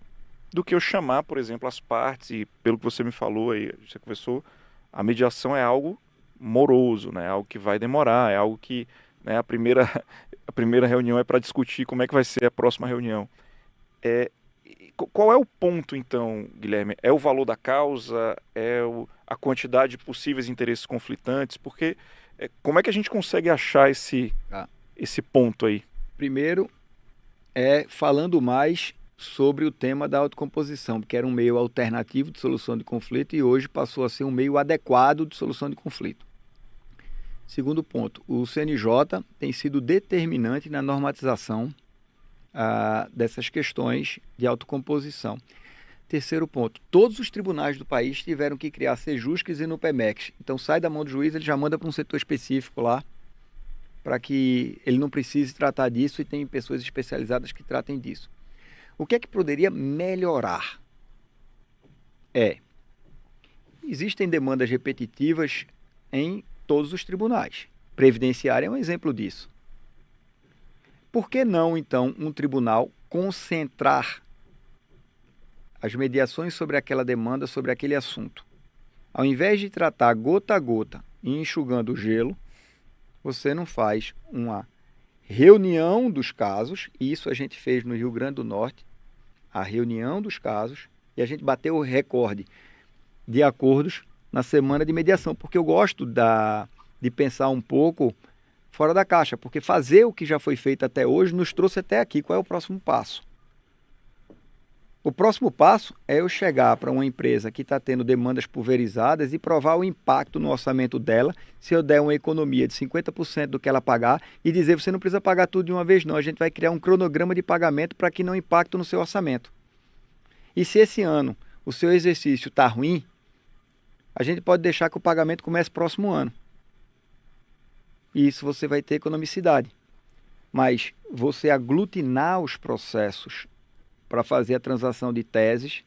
do que eu chamar, por exemplo, as partes, e pelo que você me falou aí, você conversou, a mediação é algo moroso, né? Algo que vai demorar, é algo que, né, a primeira reunião é para discutir como é que vai ser a próxima reunião. Qual é o ponto, então, Guilherme? É o valor da causa? É a quantidade de possíveis interesses conflitantes? Porque como é que a gente consegue achar esse ponto aí? Primeiro, falando mais sobre o tema da autocomposição, que era um meio alternativo de solução de conflito e hoje passou a ser um meio adequado de solução de conflito. Segundo ponto, o CNJ tem sido determinante na normatização dessas questões de autocomposição. Terceiro ponto, todos os tribunais do país tiveram que criar Sejusques e NUPEMEX. Então sai da mão do juiz, ele já manda para um setor específico lá, para que ele não precise tratar disso e tem pessoas especializadas que tratem disso. O que é que poderia melhorar? Existem demandas repetitivas em todos os tribunais. Previdenciária é um exemplo disso. Por que não, então, um tribunal concentrar as mediações sobre aquela demanda, sobre aquele assunto? Ao invés de tratar gota a gota e enxugando o gelo, você não faz uma reunião dos casos, e isso a gente fez no Rio Grande do Norte, a reunião dos casos, e a gente bateu o recorde de acordos na semana de mediação, porque eu gosto de pensar um pouco fora da caixa, porque fazer o que já foi feito até hoje nos trouxe até aqui. Qual é o próximo passo? O próximo passo é eu chegar para uma empresa que está tendo demandas pulverizadas e provar o impacto no orçamento dela, se eu der uma economia de 50% do que ela pagar, e dizer, você não precisa pagar tudo de uma vez não, a gente vai criar um cronograma de pagamento para que não impacte no seu orçamento. E se esse ano o seu exercício está ruim, a gente pode deixar que o pagamento comece próximo ano. E isso você vai ter economicidade. Mas você aglutinar os processos para fazer a transação de teses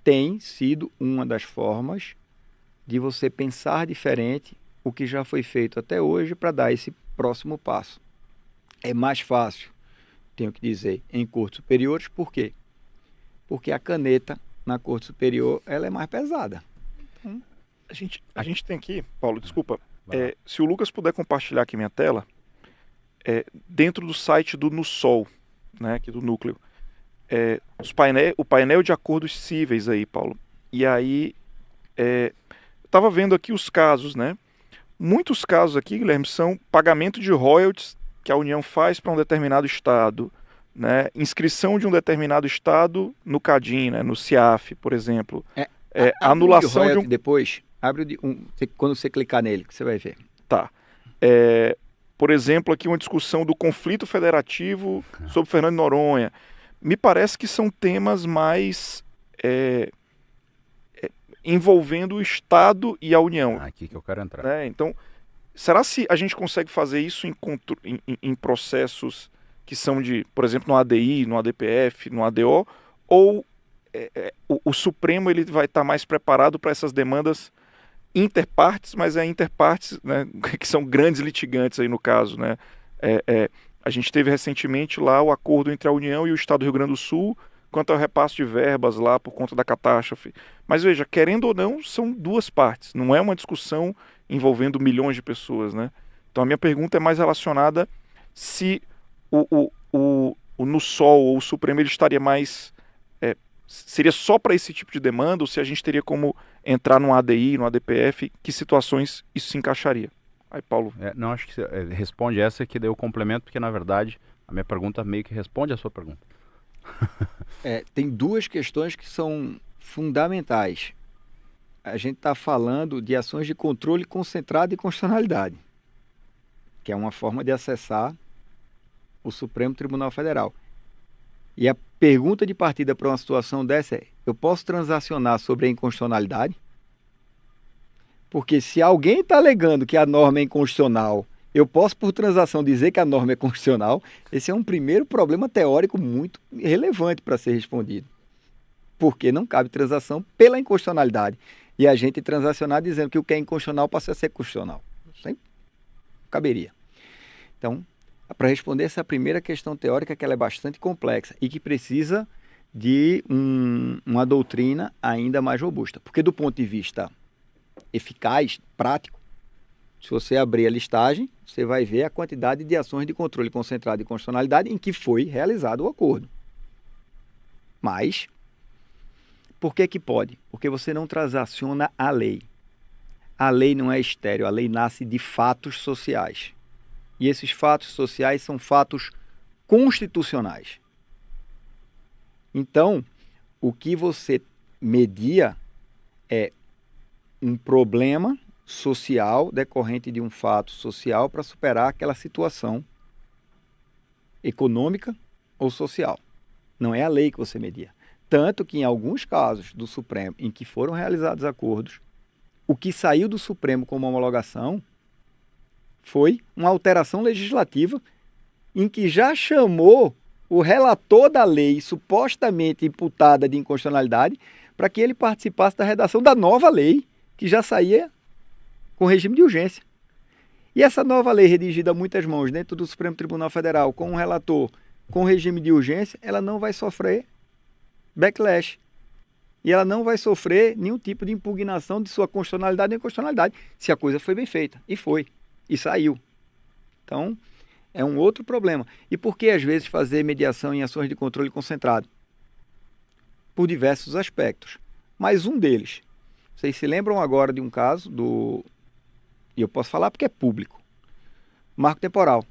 tem sido uma das formas de você pensar diferente o que já foi feito até hoje para dar esse próximo passo. É mais fácil, tenho que dizer, em cortes superiores. Por quê? Porque a caneta na corte superior ela é mais pesada. A gente tem aqui, Paulo, desculpa, se o Lucas puder compartilhar aqui minha tela, dentro do site do NUSOL, né, aqui do Núcleo, o painel de acordos cíveis aí, Paulo. E aí, eu estava vendo aqui os casos, né? Muitos casos aqui, Guilherme, são pagamento de royalties que a União faz para um determinado estado, né? Inscrição de um determinado estado no CADIM, né? No CIAF, por exemplo. Anulação de um... Depois, quando você clicar nele, que você vai ver. Tá. Por exemplo, aqui uma discussão do conflito federativo sobre Fernando de Noronha. Me parece que são temas mais envolvendo o Estado e a União. Aqui que eu quero entrar. Né? Então, será se a gente consegue fazer isso em processos que são de, por exemplo, no ADI, no ADPF, no ADO, ou o Supremo ele vai estar mais preparado para essas demandas interpartes, mas interpartes, né, que são grandes litigantes aí no caso, né? A gente teve recentemente lá o acordo entre a União e o Estado do Rio Grande do Sul quanto ao repasse de verbas lá por conta da catástrofe. Mas veja, querendo ou não, são duas partes. Não é uma discussão envolvendo milhões de pessoas, né? Então a minha pergunta é mais relacionada se o NUSOL ou o Supremo ele estaria mais... seria só para esse tipo de demanda ou se a gente teria como entrar no ADI, no ADPF, que situações isso se encaixaria? Aí, Paulo. Não, acho que responde essa que daí eu complemento, porque na verdade a minha pergunta meio que responde a sua pergunta. Tem duas questões que são fundamentais. A gente está falando de ações de controle concentrado e constitucionalidade, que é uma forma de acessar o Supremo Tribunal Federal. E a pergunta de partida para uma situação dessa é: eu posso transacionar sobre a inconstitucionalidade? Porque se alguém está alegando que a norma é inconstitucional Eu posso, por transação, dizer que a norma é constitucional. Esse é um primeiro problema teórico muito relevante para ser respondido. Porque não cabe transação pela inconstitucionalidade. E a gente transacionar dizendo que o que é inconstitucional passa a ser constitucional. Isso aí caberia. Então, para responder essa primeira questão teórica, que ela é bastante complexa e que precisa de uma doutrina ainda mais robusta. Porque do ponto de vista eficaz, prático, se você abrir a listagem, você vai ver a quantidade de ações de controle concentrado de constitucionalidade em que foi realizado o acordo. Mas, por que pode? Porque você não transaciona a lei. A lei não é estéril, a lei nasce de fatos sociais. E esses fatos sociais são fatos constitucionais. Então, o que você media é um problema social decorrente de um fato social para superar aquela situação econômica ou social. Não é a lei que você media. Tanto que em alguns casos do Supremo em que foram realizados acordos, o que saiu do Supremo como homologação foi uma alteração legislativa em que já chamou o relator da lei supostamente imputada de inconstitucionalidade para que ele participasse da redação da nova lei que já saía com regime de urgência. E essa nova lei redigida a muitas mãos dentro do Supremo Tribunal Federal com um relator com regime de urgência, ela não vai sofrer backlash. E ela não vai sofrer nenhum tipo de impugnação de sua constitucionalidade ou inconstitucionalidade, se a coisa foi bem feita. E foi. E saiu. Então, é um outro problema. E por que, às vezes, fazer mediação em ações de controle concentrado? Por diversos aspectos. Mas um deles, vocês se lembram agora de um caso e eu posso falar porque é público, marco temporal.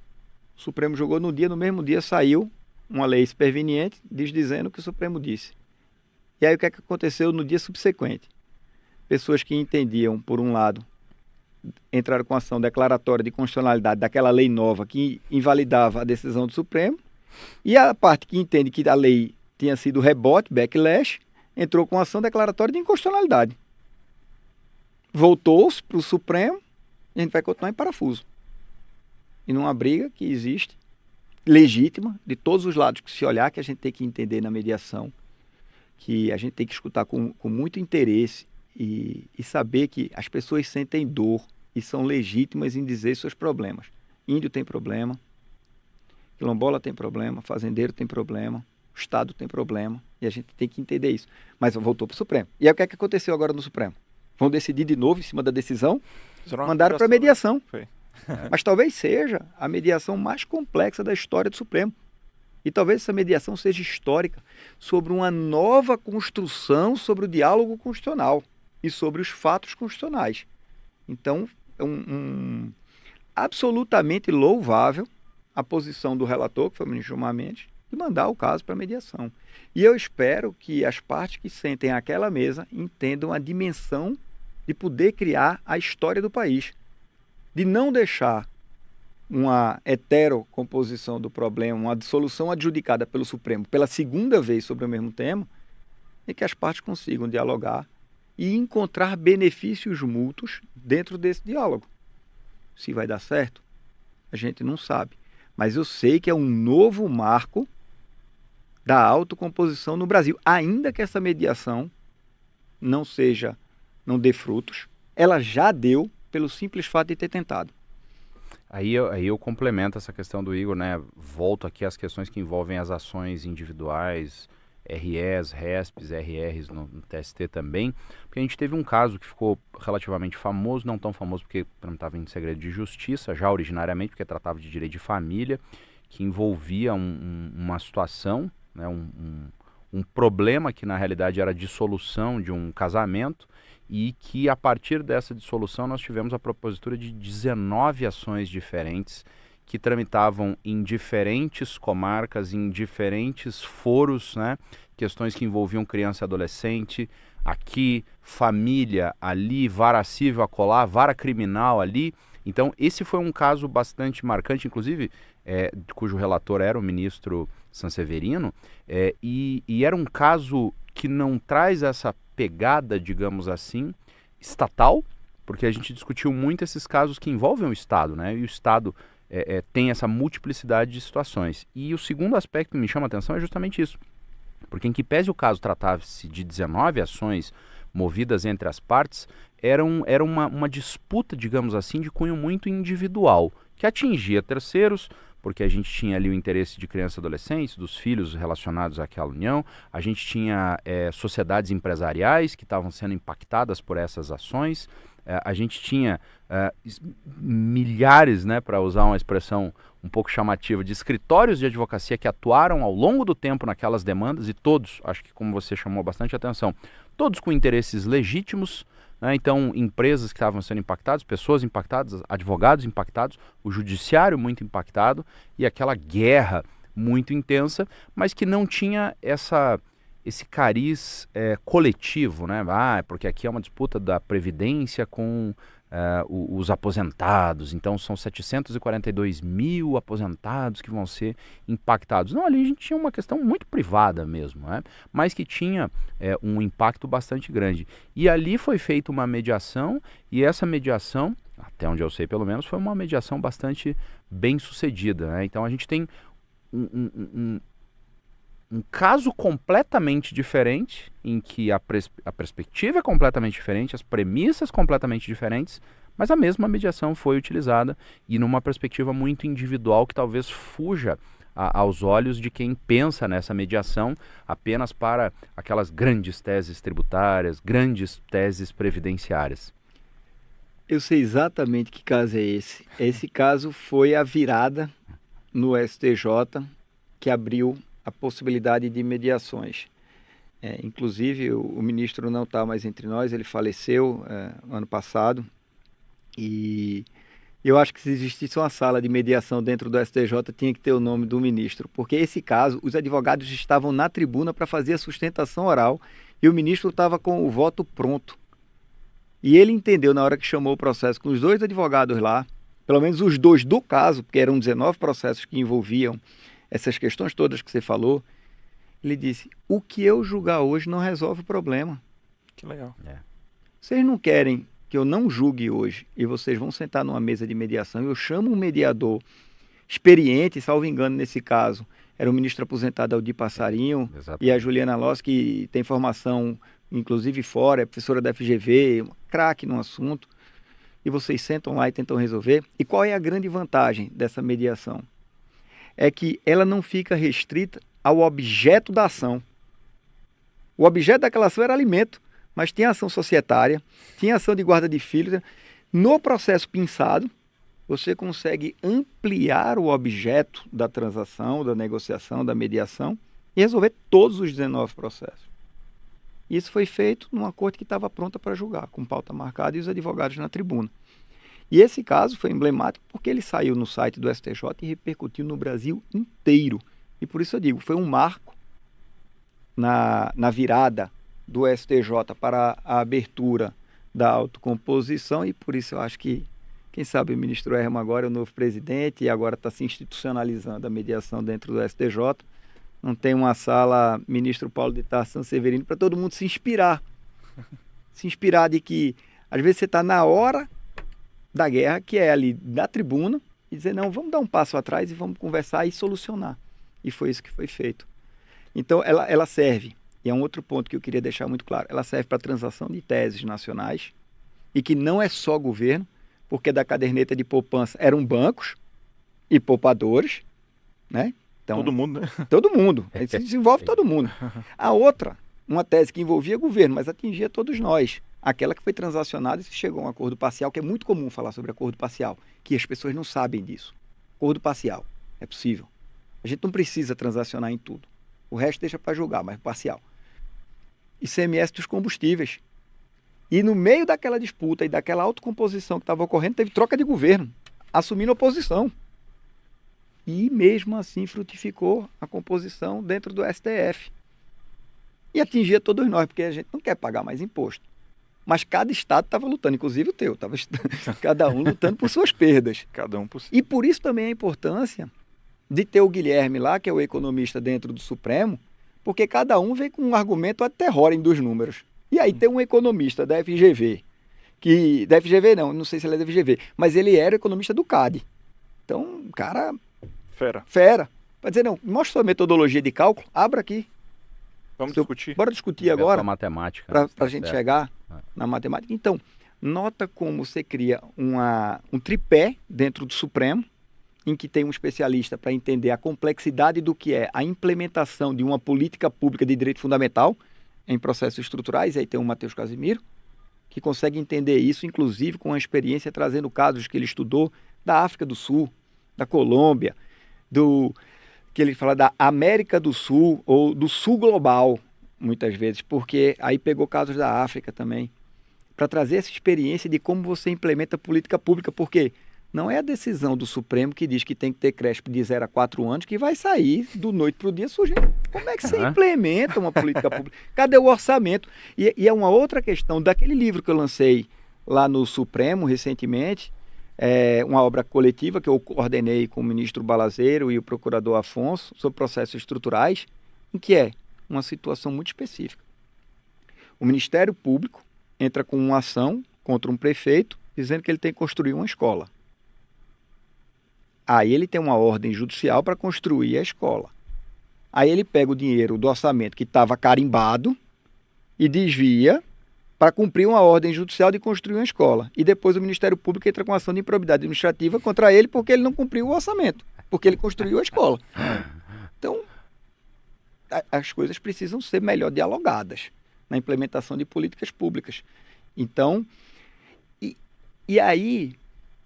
O Supremo jogou no mesmo dia saiu uma lei superveniente dizendo o que o Supremo disse. E aí o que aconteceu no dia subsequente? Pessoas que entendiam, por um lado, entraram com ação declaratória de constitucionalidade daquela lei nova que invalidava a decisão do Supremo, e a parte que entende que a lei tinha sido rebote, backlash, entrou com ação declaratória de inconstitucionalidade. Voltou para o Supremo e a gente vai continuar em parafuso. E numa briga que existe, legítima, de todos os lados que se olhar, que a gente tem que entender na mediação, que a gente tem que escutar com muito interesse e saber que as pessoas sentem dor e são legítimas em dizer seus problemas. Índio tem problema, quilombola tem problema, fazendeiro tem problema, o Estado tem problema, e a gente tem que entender isso. Mas voltou para o Supremo. E aí o que aconteceu agora no Supremo? Vão decidir de novo em cima da decisão, mandaram para mediação. Foi. Mas talvez seja a mediação mais complexa da história do Supremo. E talvez essa mediação seja histórica sobre uma nova construção sobre o diálogo constitucional e sobre os fatos constitucionais. Então, é absolutamente louvável a posição do relator, que foi o ministro Gilmar Mendes, de mandar o caso para mediação. E eu espero que as partes que sentem àquela mesa entendam a dimensão de poder criar a história do país, de não deixar uma heterocomposição do problema, uma dissolução adjudicada pelo Supremo pela segunda vez sobre o mesmo tema, e que as partes consigam dialogar e encontrar benefícios mútuos dentro desse diálogo. Se vai dar certo, a gente não sabe. Mas eu sei que é um novo marco da autocomposição no Brasil. Ainda que essa mediação não dê frutos, ela já deu pelo simples fato de ter tentado. Aí eu complemento essa questão do Igor, né? Volto aqui às questões que envolvem as ações individuais, REs, RESPs, RRs no TST também, porque a gente teve um caso que ficou relativamente famoso, não tão famoso porque não estava em segredo de justiça, já originariamente, porque tratava de direito de família, que envolvia uma situação, né? um problema que na realidade era a dissolução de um casamento, e que a partir dessa dissolução nós tivemos a propositura de 19 ações diferentes que tramitavam em diferentes comarcas, em diferentes foros, né? Questões que envolviam criança e adolescente, aqui, família, ali, vara civil acolá, vara criminal ali. Então esse foi um caso bastante marcante, inclusive, cujo relator era o ministro Sanseverino, e era um caso que não traz essa pegada, digamos assim, estatal, porque a gente discutiu muito esses casos que envolvem o Estado, né? E o Estado tem essa multiplicidade de situações. E o segundo aspecto que me chama a atenção é justamente isso. Porque em que pese o caso tratasse de 19 ações movidas entre as partes, era uma disputa, digamos assim, de cunho muito individual, que atingia terceiros, porque a gente tinha ali o interesse de crianças e adolescentes, dos filhos relacionados àquela união, a gente tinha sociedades empresariais que estavam sendo impactadas por essas ações, a gente tinha milhares, né, para usar uma expressão um pouco chamativa, de escritórios de advocacia que atuaram ao longo do tempo naquelas demandas e todos, acho que como você chamou bastante atenção, todos com interesses legítimos, né? Então empresas que estavam sendo impactadas, pessoas impactadas, advogados impactados, o judiciário muito impactado e aquela guerra muito intensa, mas que não tinha esse cariz coletivo, né? Porque aqui é uma disputa da Previdência com os aposentados, então são 742 mil aposentados que vão ser impactados. Não, ali a gente tinha uma questão muito privada mesmo, né? Mas que tinha um impacto bastante grande. E ali foi feita uma mediação, e essa mediação, até onde eu sei pelo menos, foi uma mediação bastante bem sucedida, né? Então a gente tem um caso completamente diferente, em que a perspectiva é completamente diferente, as premissas completamente diferentes, mas a mesma mediação foi utilizada e numa perspectiva muito individual que talvez fuja aos olhos de quem pensa nessa mediação apenas para aquelas grandes teses tributárias, grandes teses previdenciárias. Eu sei exatamente que caso é esse. Esse caso foi a virada no STJ que abriu a possibilidade de mediações. Inclusive, o ministro não está mais entre nós, ele faleceu ano passado, e eu acho que se existisse uma sala de mediação dentro do STJ, tinha que ter o nome do ministro, porque esse caso, os advogados estavam na tribuna para fazer a sustentação oral, e o ministro estava com o voto pronto. E ele entendeu, na hora que chamou o processo, com os dois advogados lá, pelo menos os dois do caso, porque eram 19 processos que envolviam essas questões todas que você falou, ele disse, o que eu julgar hoje não resolve o problema. Que legal. Vocês não querem que eu não julgue hoje e vocês vão sentar numa mesa de mediação, eu chamo um mediador experiente, salvo engano nesse caso, era o ministro aposentado Aldir Passarinho e a Juliana Loss, que tem formação inclusive fora, é professora da FGV, craque no assunto, e vocês sentam lá e tentam resolver. E qual é a grande vantagem dessa mediação? É que ela não fica restrita ao objeto da ação. O objeto daquela ação era alimento, mas tinha ação societária, tinha ação de guarda de filhos. No processo pinçado, você consegue ampliar o objeto da transação, da negociação, da mediação e resolver todos os 19 processos. Isso foi feito numa corte que estava pronta para julgar, com pauta marcada e os advogados na tribuna. E esse caso foi emblemático porque ele saiu no site do STJ e repercutiu no Brasil inteiro. E por isso eu digo, foi um marco na virada do STJ para a abertura da autocomposição, e por isso eu acho que, quem sabe, o ministro Herman agora é o novo presidente e agora está se institucionalizando a mediação dentro do STJ. Não tem uma sala, ministro Paulo de Tarso Sanseverino, para todo mundo se inspirar. Se inspirar de que, às vezes, você está na hora da guerra, que é ali da tribuna, e dizer, não, vamos dar um passo atrás e vamos conversar e solucionar. E foi isso que foi feito. Então, ela serve, e é um outro ponto que eu queria deixar muito claro, ela serve para transação de teses nacionais, e que não é só governo, porque da caderneta de poupança eram bancos e poupadores, né? Então, todo mundo, né? Todo mundo. Isso desenvolve todo mundo. A outra, uma tese que envolvia governo, mas atingia todos nós. Aquela que foi transacionada e se chegou a um acordo parcial, que é muito comum falar sobre acordo parcial, que as pessoas não sabem disso. Acordo parcial. É possível. A gente não precisa transacionar em tudo. O resto deixa para julgar, mas parcial. ICMS dos combustíveis. E no meio daquela disputa e daquela autocomposição que estava ocorrendo, teve troca de governo, assumindo oposição. E mesmo assim frutificou a composição dentro do STF. E atingia todos nós, porque a gente não quer pagar mais imposto. Mas cada estado estava lutando, inclusive o teu, estava cada um lutando por suas perdas. Cada um por si. E por isso também a importância de ter o Guilherme lá, que é o economista dentro do Supremo, porque cada um vem com um argumento até terrorem dos números. E aí tem um economista da FGV, que da FGV não sei se ele é da FGV, mas ele era economista do CAD. Então, cara, fera. Vai dizer, não, mostra sua metodologia de cálculo, abra aqui. Vamos discutir. Bora discutir agora, a matemática, para a gente chegar na matemática. Então, nota como você cria um tripé dentro do Supremo, em que tem um especialista para entender a complexidade do que é a implementação de uma política pública de direito fundamental em processos estruturais, e aí tem o Matheus Casimiro, que consegue entender isso, inclusive com a experiência trazendo casos que ele estudou da África do Sul, da Colômbia, que ele fala da América do Sul ou do Sul global, muitas vezes, porque aí pegou casos da África também, para trazer essa experiência de como você implementa política pública, porque não é a decisão do Supremo que diz que tem que ter creche de 0 a 4 anos que vai sair do noite para o dia surgindo. Como é que você implementa uma política pública? Cadê o orçamento? E é uma outra questão daquele livro que eu lancei lá no Supremo recentemente, uma obra coletiva que eu coordenei com o ministro Balazeiro e o procurador Afonso sobre processos estruturais, em que é uma situação muito específica. O Ministério Público entra com uma ação contra um prefeito dizendo que ele tem que construir uma escola. Aí ele tem uma ordem judicial para construir a escola. Aí ele pega o dinheiro do orçamento que estava carimbado e desvia para cumprir uma ordem judicial de construir uma escola. E depois o Ministério Público entra com ação de improbidade administrativa contra ele porque ele não cumpriu o orçamento, porque ele construiu a escola. Então, as coisas precisam ser melhor dialogadas na implementação de políticas públicas. Então, e aí,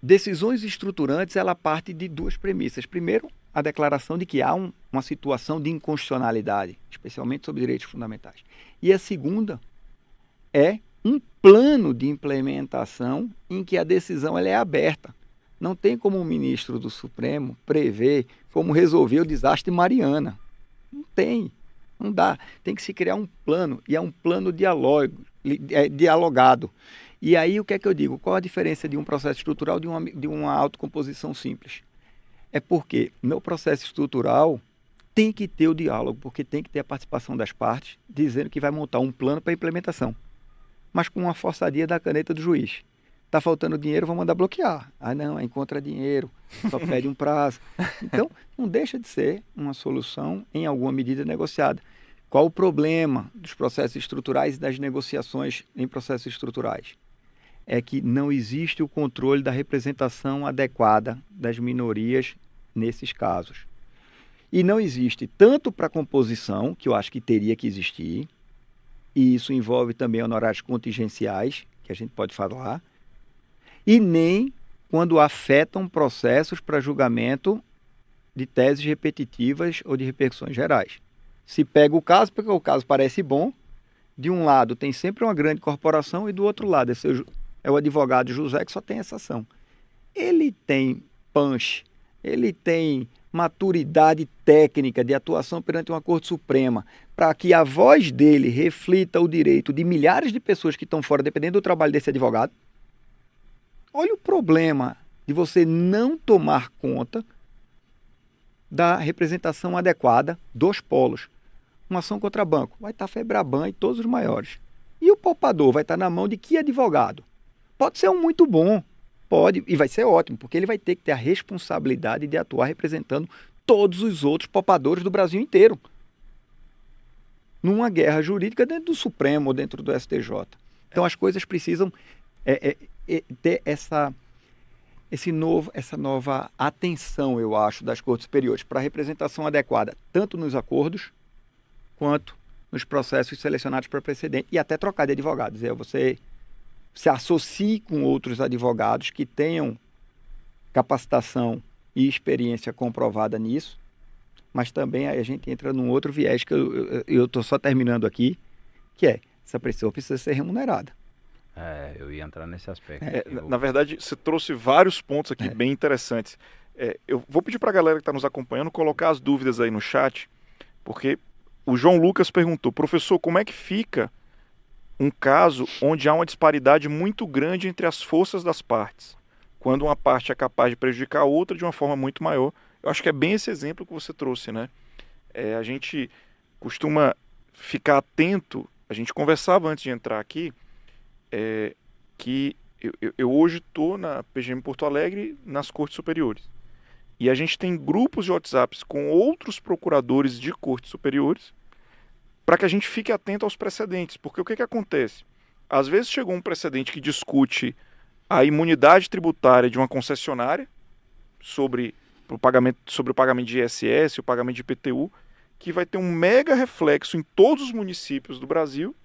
decisões estruturantes, ela parte de duas premissas. Primeiro, a declaração de que há uma situação de inconstitucionalidade, especialmente sobre direitos fundamentais. E a segunda é um plano de implementação em que a decisão ela é aberta. Não tem como o ministro do Supremo prever como resolver o desastre de Mariana. Não tem, não dá. Tem que se criar um plano, e é um plano dialogado. E aí o que é que eu digo? Qual a diferença de um processo estrutural de uma autocomposição simples? É porque no processo estrutural tem que ter o diálogo, porque tem que ter a participação das partes, dizendo que vai montar um plano para implementação, mas com uma forçadia da caneta do juiz. Está faltando dinheiro, vão mandar bloquear. Ah, não, encontra dinheiro, só pede um prazo. Então, não deixa de ser uma solução em alguma medida negociada. Qual o problema dos processos estruturais e das negociações em processos estruturais? É que não existe o controle da representação adequada das minorias nesses casos. E não existe tanto para a composição, que eu acho que teria que existir, e isso envolve também honorários contingenciais, que a gente pode falar, e nem quando afetam processos para julgamento de teses repetitivas ou de repercussões gerais. Se pega o caso, porque o caso parece bom, de um lado tem sempre uma grande corporação e do outro lado é o advogado José que só tem essa ação. Ele tem punch, ele tem maturidade técnica de atuação perante uma Corte Suprema para que a voz dele reflita o direito de milhares de pessoas que estão fora, dependendo do trabalho desse advogado. Olha o problema de você não tomar conta da representação adequada dos polos. Uma ação contra banco vai estar a Febraban e todos os maiores. E o poupador vai estar na mão de que advogado? Pode ser um muito bom, pode, e vai ser ótimo, porque ele vai ter que ter a responsabilidade de atuar representando todos os outros poupadores do Brasil inteiro. Numa guerra jurídica dentro do Supremo ou dentro do STJ. Então as coisas precisam ter essa nova atenção, eu acho, das cortes superiores para a representação adequada, tanto nos acordos quanto nos processos selecionados para precedente, e até trocar de advogados. Você se associe com outros advogados que tenham capacitação e experiência comprovada nisso, mas também aí a gente entra num outro viés que eu estou só terminando aqui, que é, essa pessoa precisa ser remunerada. Eu ia entrar nesse aspecto. Na verdade, você trouxe vários pontos aqui bem interessantes. Eu vou pedir para a galera que está nos acompanhando colocar as dúvidas aí no chat, porque o João Lucas perguntou, professor, como é que fica um caso onde há uma disparidade muito grande entre as forças das partes, quando uma parte é capaz de prejudicar a outra de uma forma muito maior? Eu acho que é bem esse exemplo que você trouxe, né? A gente costuma ficar atento, a gente conversava antes de entrar aqui, que eu hoje estou na PGM Porto Alegre, nas cortes superiores. E a gente tem grupos de WhatsApps com outros procuradores de cortes superiores para que a gente fique atento aos precedentes. Porque o que acontece? Às vezes chegou um precedente que discute a imunidade tributária de uma concessionária sobre o pagamento de ISS, o pagamento de IPTU, que vai ter um mega reflexo em todos os municípios do Brasil,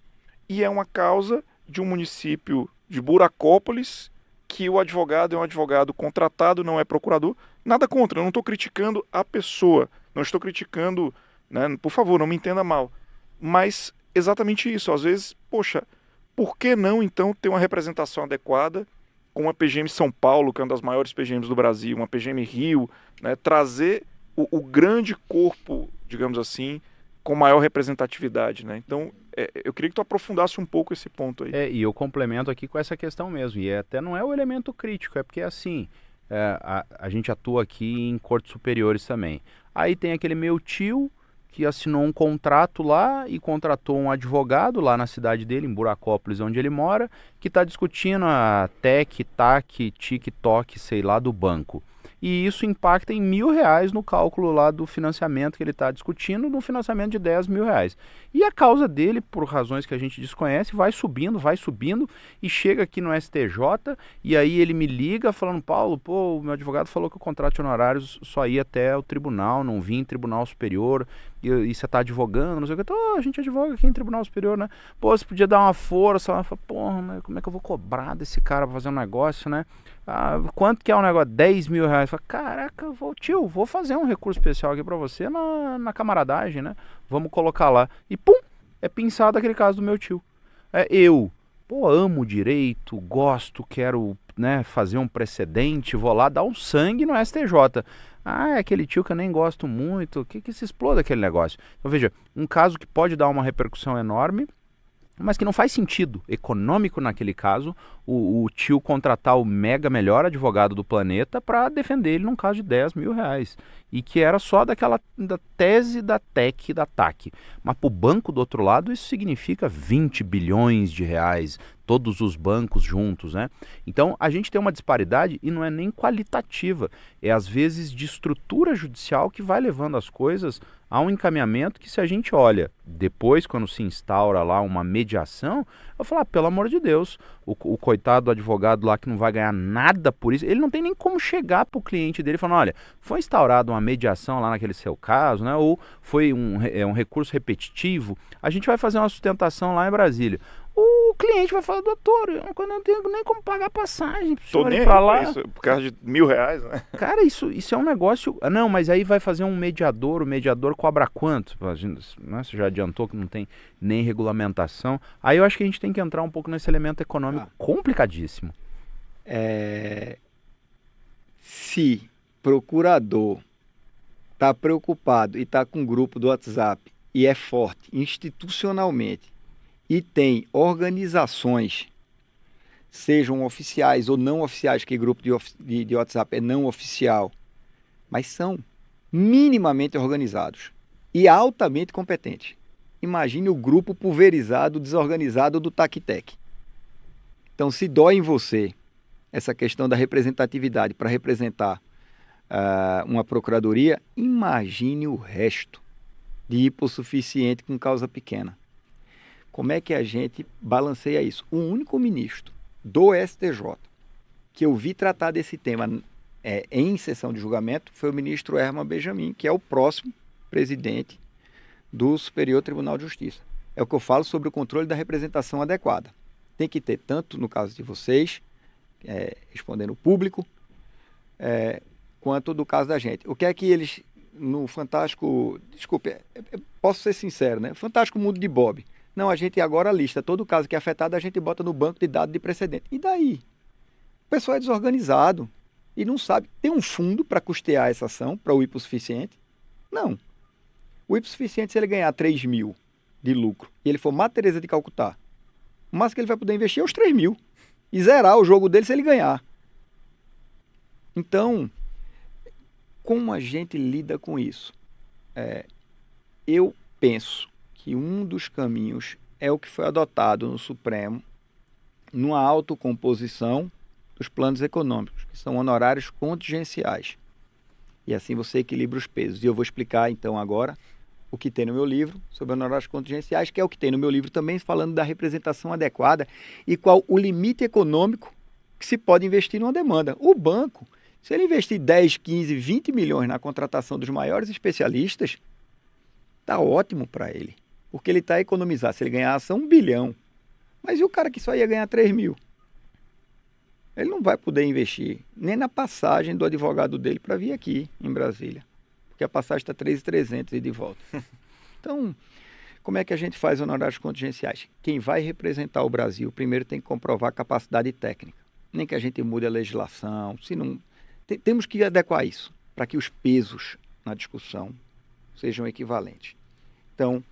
e é uma causa de um município de Buracópolis, que o advogado é um advogado contratado, não é procurador. Nada contra, eu não estou criticando a pessoa, não estou criticando, né, por favor, não me entenda mal. Mas exatamente isso, às vezes, poxa, por que não então ter uma representação adequada com uma PGM São Paulo, que é uma das maiores PGMs do Brasil, uma PGM Rio, né, trazer o grande corpo, digamos assim, com maior representatividade, né? Então, eu queria que tu aprofundasse um pouco esse ponto aí. E eu complemento aqui com essa questão mesmo, e até não é o elemento crítico, é porque assim, a gente atua aqui em cortes superiores também. Aí tem aquele meu tio que assinou um contrato lá e contratou um advogado lá na cidade dele, em Buracópolis, onde ele mora, que está discutindo a TEC, TAC, TikTok, sei lá, do banco. E isso impacta em R$1.000 no cálculo lá do financiamento que ele está discutindo, no financiamento de R$10.000. E a causa dele, por razões que a gente desconhece, vai subindo e chega aqui no STJ, e aí ele me liga falando, Paulo, pô, o meu advogado falou que o contrato de honorários só ia até o tribunal, não vinha em tribunal superior, e você está advogando, não sei o que. Então, a gente advoga aqui em tribunal superior, né? Pô, você podia dar uma força. Eu falo, porra, mas como é que eu vou cobrar desse cara pra fazer um negócio, né? Quanto que é um negócio? R$10.000. Eu falo, caraca, vou fazer um recurso especial aqui pra você na camaradagem, né? Vamos colocar lá. E pum, é pinçado aquele caso do meu tio. Pô, amo direito, gosto, quero, né, fazer um precedente, vou lá dar um sangue no STJ. É aquele tio que eu nem gosto muito, que se exploda aquele negócio. Então veja, um caso que pode dar uma repercussão enorme, mas que não faz sentido econômico naquele caso, o tio contratar o mega melhor advogado do planeta para defender ele num caso de R$10.000. E que era só da tese da TEC, da TAC. Mas para o banco do outro lado isso significa 20 bilhões de reais, todos os bancos juntos, né? Então a gente tem uma disparidade e não é nem qualitativa, é às vezes de estrutura judicial que vai levando as coisas a um encaminhamento que, se a gente olha depois, quando se instaura lá uma mediação, eu falo, pelo amor de Deus, o coitado do advogado lá que não vai ganhar nada por isso, ele não tem nem como chegar para o cliente dele falando, olha, foi instaurada uma mediação lá naquele seu caso, né? Ou foi um recurso repetitivo, a gente vai fazer uma sustentação lá em Brasília. O cliente vai falar, doutor, eu não tenho nem como pagar a passagem pro senhor ir pra lá. Isso, por causa de R$1.000, né? Cara, isso é um negócio... Não, mas aí vai fazer um mediador, o mediador cobra quanto? Né? Você já adiantou que não tem nem regulamentação. Aí eu acho que a gente tem que entrar um pouco nesse elemento econômico complicadíssimo. Se procurador está preocupado e está com um grupo do WhatsApp e é forte institucionalmente, e tem organizações, sejam oficiais ou não oficiais, que grupo de WhatsApp é não oficial, mas são minimamente organizados e altamente competentes. Imagine o grupo pulverizado, desorganizado do TAC-TEC. Então, se dói em você essa questão da representatividade para representar uma procuradoria, imagine o resto de hipossuficiente com causa pequena. Como é que a gente balanceia isso? O único ministro do STJ que eu vi tratar desse tema em sessão de julgamento foi o ministro Herman Benjamin, que é o próximo presidente do Superior Tribunal de Justiça. É o que eu falo sobre o controle da representação adequada. Tem que ter, tanto no caso de vocês, respondendo o público, quanto do caso da gente. O que é que eles, no Fantástico... Desculpe, posso ser sincero, né? Fantástico Mundo de Bob. Não, a gente agora lista todo caso que é afetado, a gente bota no banco de dados de precedente. E daí? O pessoal é desorganizado e não sabe. Tem um fundo para custear essa ação, para o hipossuficiente? Não. O hipossuficiente, se ele ganhar 3.000 de lucro e ele for Madre Teresa de Calcutá, o máximo que ele vai poder investir é os 3.000 e zerar o jogo dele se ele ganhar. Então, como a gente lida com isso? Eu penso que um dos caminhos é o que foi adotado no Supremo numa autocomposição dos planos econômicos, que são honorários contingenciais. E assim você equilibra os pesos. E eu vou explicar então agora o que tem no meu livro sobre honorários contingenciais, que é o que tem no meu livro também, falando da representação adequada e qual o limite econômico que se pode investir numa demanda. O banco, se ele investir 10, 15, 20 milhões na contratação dos maiores especialistas, está ótimo para ele, porque ele está a economizar. Se ele ganhasse 1 bilhão, mas e o cara que só ia ganhar 3 mil? Ele não vai poder investir nem na passagem do advogado dele para vir aqui em Brasília, porque a passagem está 3.300 e de volta. Então, como é que a gente faz honorários contingenciais? Quem vai representar o Brasil primeiro tem que comprovar capacidade técnica. Nem que a gente mude a legislação, se não... Temos que adequar isso para que os pesos na discussão sejam equivalentes. Então,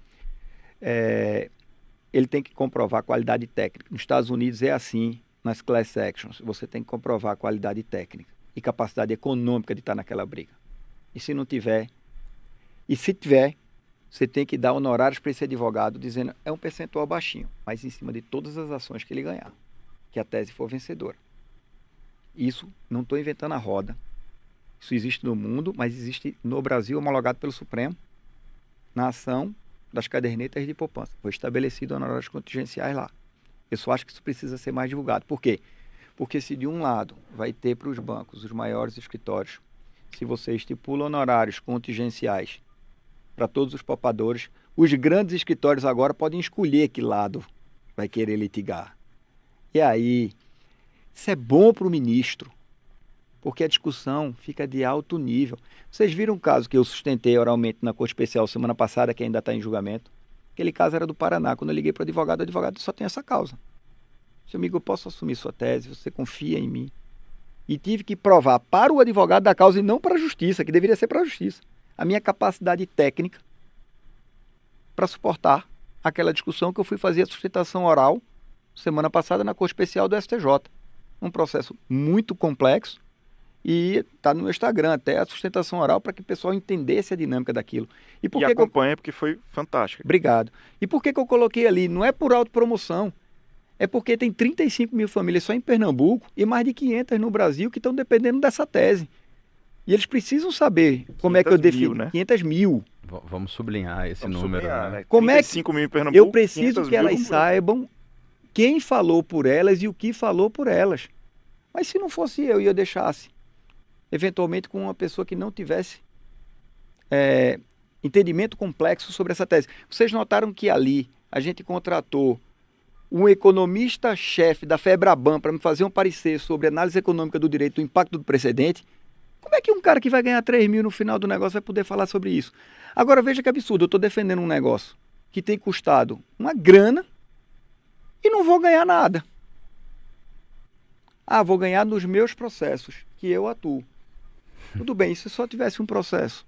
ele tem que comprovar qualidade técnica. Nos Estados Unidos é assim, nas class actions, você tem que comprovar qualidade técnica e capacidade econômica de estar naquela briga. E se não tiver, e se tiver, você tem que dar honorários para esse advogado, dizendo é um percentual baixinho, mas em cima de todas as ações que ele ganhar, que a tese for vencedora. Isso, não estou inventando a roda. Isso existe no mundo, mas existe no Brasil, homologado pelo Supremo, na ação das cadernetas de poupança. Foi estabelecido honorários contingenciais lá. Eu só acho que isso precisa ser mais divulgado. Por quê? Porque se de um lado vai ter para os bancos os maiores escritórios, se você estipula honorários contingenciais para todos os poupadores, os grandes escritórios agora podem escolher que lado vai querer litigar. E aí, isso é bom para o ministro, porque a discussão fica de alto nível. Vocês viram um caso que eu sustentei oralmente na Corte Especial semana passada, que ainda está em julgamento? Aquele caso era do Paraná. Quando eu liguei para o advogado só tem essa causa. Seu amigo, eu posso assumir sua tese, você confia em mim. E tive que provar para o advogado da causa e não para a justiça, que deveria ser para a justiça, a minha capacidade técnica para suportar aquela discussão que eu fui fazer a sustentação oral semana passada na Corte Especial do STJ. Um processo muito complexo e está no meu Instagram até a sustentação oral para que o pessoal entendesse a dinâmica daquilo. E acompanha porque foi fantástico. Obrigado. E por que eu coloquei ali? Não é por autopromoção. É porque tem 35 mil famílias só em Pernambuco e mais de 500 no Brasil que estão dependendo dessa tese. E eles precisam saber como é que eu defino. 500 mil. Vamos sublinhar esse número. Né? Como é que 35 mil em Pernambuco, eu preciso que elas saibam quem falou por elas e o que falou por elas. Mas se não fosse eu e eu deixasse, eventualmente com uma pessoa que não tivesse entendimento complexo sobre essa tese. Vocês notaram que ali a gente contratou um economista-chefe da FEBRABAN para me fazer um parecer sobre análise econômica do direito do impacto do precedente? Como é que um cara que vai ganhar 3 mil no final do negócio vai poder falar sobre isso? Agora veja que absurdo, eu estou defendendo um negócio que tem custado uma grana e não vou ganhar nada. Vou ganhar nos meus processos, que eu atuo. Tudo bem, se só tivesse um processo,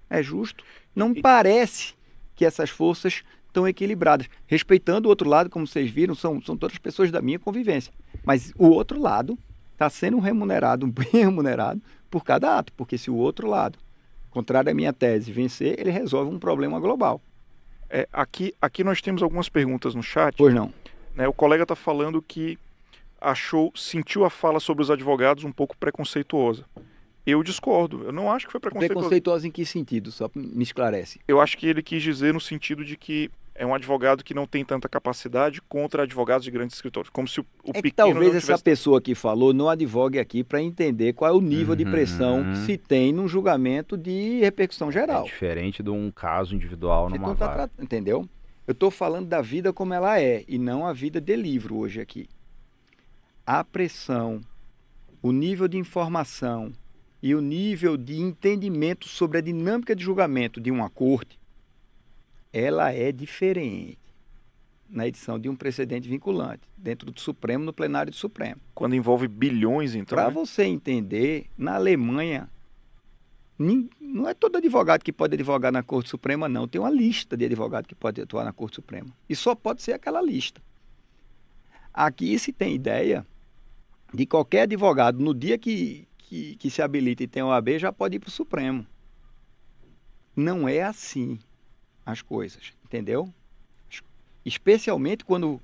é justo? Não parece que essas forças estão equilibradas. Respeitando o outro lado, como vocês viram, são todas pessoas da minha convivência. Mas o outro lado está sendo remunerado, bem remunerado, por cada ato. Porque se o outro lado, contrário à minha tese, vencer, ele resolve um problema global. Aqui nós temos algumas perguntas no chat. Pois não. O colega está falando que sentiu a fala sobre os advogados um pouco preconceituosa. Eu discordo. Eu não acho que foi preconceituosa. Preconceituosa em que sentido? Só me esclarece. Eu acho que ele quis dizer no sentido de que é um advogado que não tem tanta capacidade contra advogados de grandes escritórios. Como se o pequeno que talvez não tivesse... essa pessoa que falou não advogue aqui para entender qual é o nível de pressão que se tem num julgamento de repercussão geral. É diferente de um caso individual numa vara. Entendeu? Eu estou falando da vida como ela é e não a vida de livro hoje aqui. A pressão, o nível de informação e o nível de entendimento sobre a dinâmica de julgamento de uma corte, ela é diferente na edição de um precedente vinculante, dentro do Supremo, no plenário do Supremo. Quando envolve bilhões, então... Para você entender, na Alemanha, não é todo advogado que pode advogar na Corte Suprema, não. Tem uma lista de advogados que pode atuar na Corte Suprema. E só pode ser aquela lista. Aqui se tem ideia de qualquer advogado, no dia que se habilita e tem OAB, já pode ir para o Supremo. Não é assim as coisas, entendeu? Especialmente quando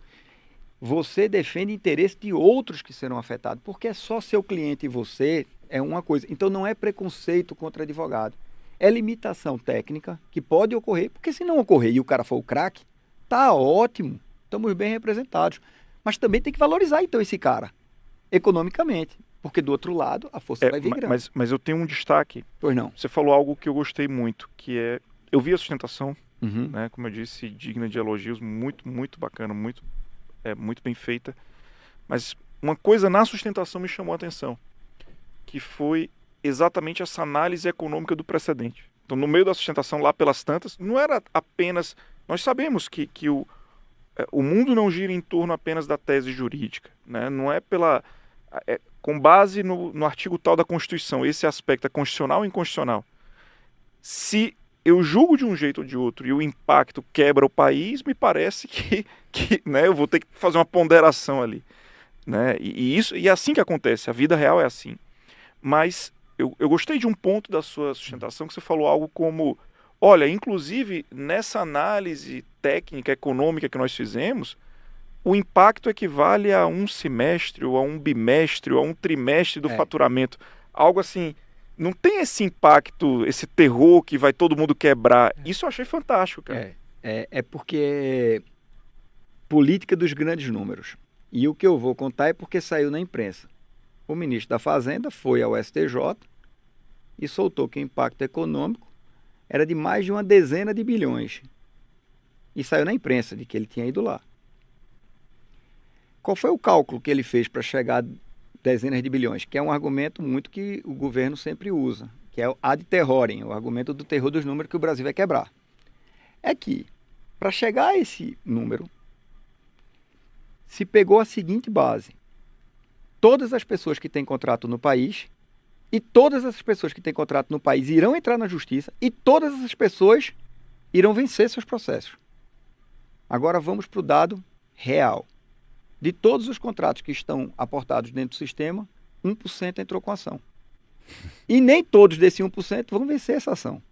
você defende interesse de outros que serão afetados, porque é só seu cliente e você é uma coisa. Então não é preconceito contra advogado, é limitação técnica que pode ocorrer, porque se não ocorrer e o cara for o craque, tá ótimo, estamos bem representados. Mas também tem que valorizar então esse cara, economicamente, porque do outro lado a força vai vir grande. Mas eu tenho um destaque. Pois não. Você falou algo que eu gostei muito, que é, eu vi a sustentação, né, como eu disse, digna de elogios, muito, muito bacana, muito bem feita. Mas uma coisa na sustentação me chamou a atenção, que foi exatamente essa análise econômica do precedente. Então, no meio da sustentação, lá pelas tantas, não era apenas... Nós sabemos que o mundo não gira em torno apenas da tese jurídica, né? Não é com base no artigo tal da Constituição, esse aspecto é constitucional ou inconstitucional. Se eu julgo de um jeito ou de outro e o impacto quebra o país, me parece que né, eu vou ter que fazer uma ponderação ali. Né? E é assim que acontece, a vida real é assim. Mas eu gostei de um ponto da sua sustentação, que você falou algo como, olha, inclusive nessa análise técnica, econômica que nós fizemos, o impacto equivale a um semestre, ou a um bimestre, ou a um trimestre do faturamento. Algo assim, não tem esse impacto, esse terror que vai todo mundo quebrar. Isso eu achei fantástico, cara. É porque política dos grandes números. E o que eu vou contar é porque saiu na imprensa. O ministro da Fazenda foi ao STJ e soltou que o impacto econômico era de mais de uma dezena de bilhões. E saiu na imprensa de que ele tinha ido lá. Qual foi o cálculo que ele fez para chegar a dezenas de bilhões? Que é um argumento muito que o governo sempre usa, que é o ad terrorem, o argumento do terror dos números que o Brasil vai quebrar. É que, para chegar a esse número, se pegou a seguinte base: todas as pessoas que têm contrato no país, e todas essas pessoas que têm contrato no país irão entrar na justiça, e todas essas pessoas irão vencer seus processos. Agora vamos para o dado real. De todos os contratos que estão aportados dentro do sistema, 1% entrou com ação. E nem todos desse 1% vão vencer essa ação.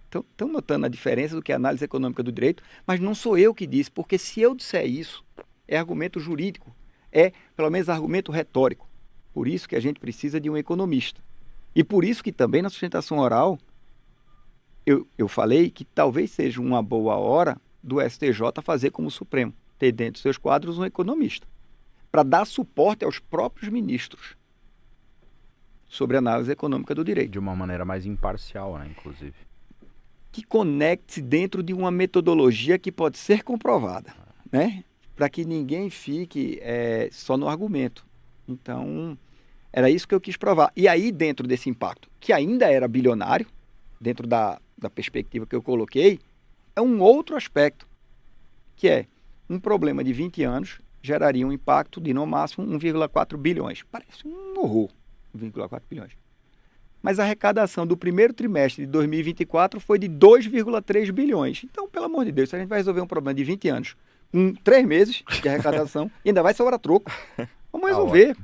Então, estão notando a diferença do que é análise econômica do direito, mas não sou eu que disse, porque se eu disser isso, é argumento jurídico, é pelo menos argumento retórico. Por isso que a gente precisa de um economista. E por isso que também na sustentação oral, eu falei que talvez seja uma boa hora do STJ fazer como o Supremo, ter dentro dos seus quadros um economista, para dar suporte aos próprios ministros sobre a análise econômica do direito. De uma maneira mais imparcial, né, inclusive. Que conecte dentro de uma metodologia que pode ser comprovada, né? Para que ninguém fique só no argumento. Então, era isso que eu quis provar. E aí, dentro desse impacto, que ainda era bilionário, dentro da perspectiva que eu coloquei, é um outro aspecto, que é um problema de 20 anos geraria um impacto de, no máximo, 1,4 bilhões. Parece um horror, 1,4 bilhões. Mas a arrecadação do primeiro trimestre de 2024 foi de 2,3 bilhões. Então, pelo amor de Deus, se a gente vai resolver um problema de 20 anos, com 3 meses de arrecadação, e ainda vai sobrar troco, vamos resolver.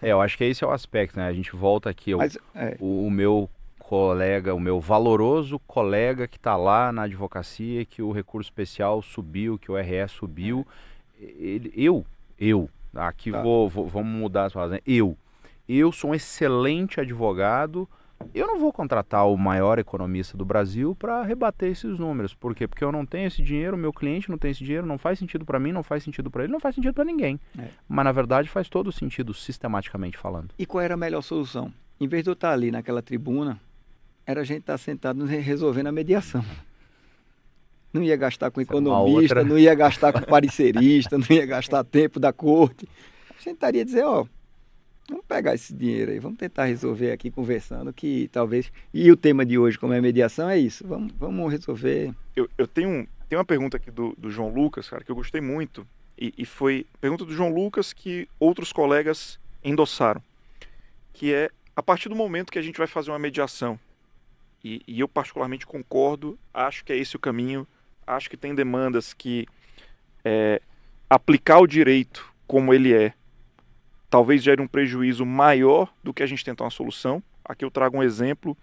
Eu acho que esse é o aspecto, né? A gente volta aqui, o meu colega, o meu valoroso colega que está lá na advocacia, que o recurso especial subiu, que o RE subiu. Aqui tá. Vamos mudar as palavras, né? Eu sou um excelente advogado, eu não vou contratar o maior economista do Brasil para rebater esses números. Por quê? Porque eu não tenho esse dinheiro, o meu cliente não tem esse dinheiro, não faz sentido para mim, não faz sentido para ele, não faz sentido para ninguém. Mas, na verdade, faz todo sentido, sistematicamente falando. E qual era a melhor solução? Em vez de eu estar ali naquela tribuna, era a gente estar sentado resolvendo a mediação. Não ia gastar com economista, não ia gastar com parecerista, não ia gastar tempo da corte. A gente estaria a dizer, vamos pegar esse dinheiro aí, vamos tentar resolver aqui conversando, que talvez... E o tema de hoje, como é mediação, é isso. Vamos resolver... Eu tenho uma pergunta aqui do João Lucas, cara, que eu gostei muito. E foi pergunta do João Lucas que outros colegas endossaram. Que é, a partir do momento que a gente vai fazer uma mediação, e eu particularmente concordo, acho que é esse o caminho, acho que tem demandas que aplicar o direito como ele talvez gere um prejuízo maior do que a gente tentar uma solução. Aqui eu trago um exemplo.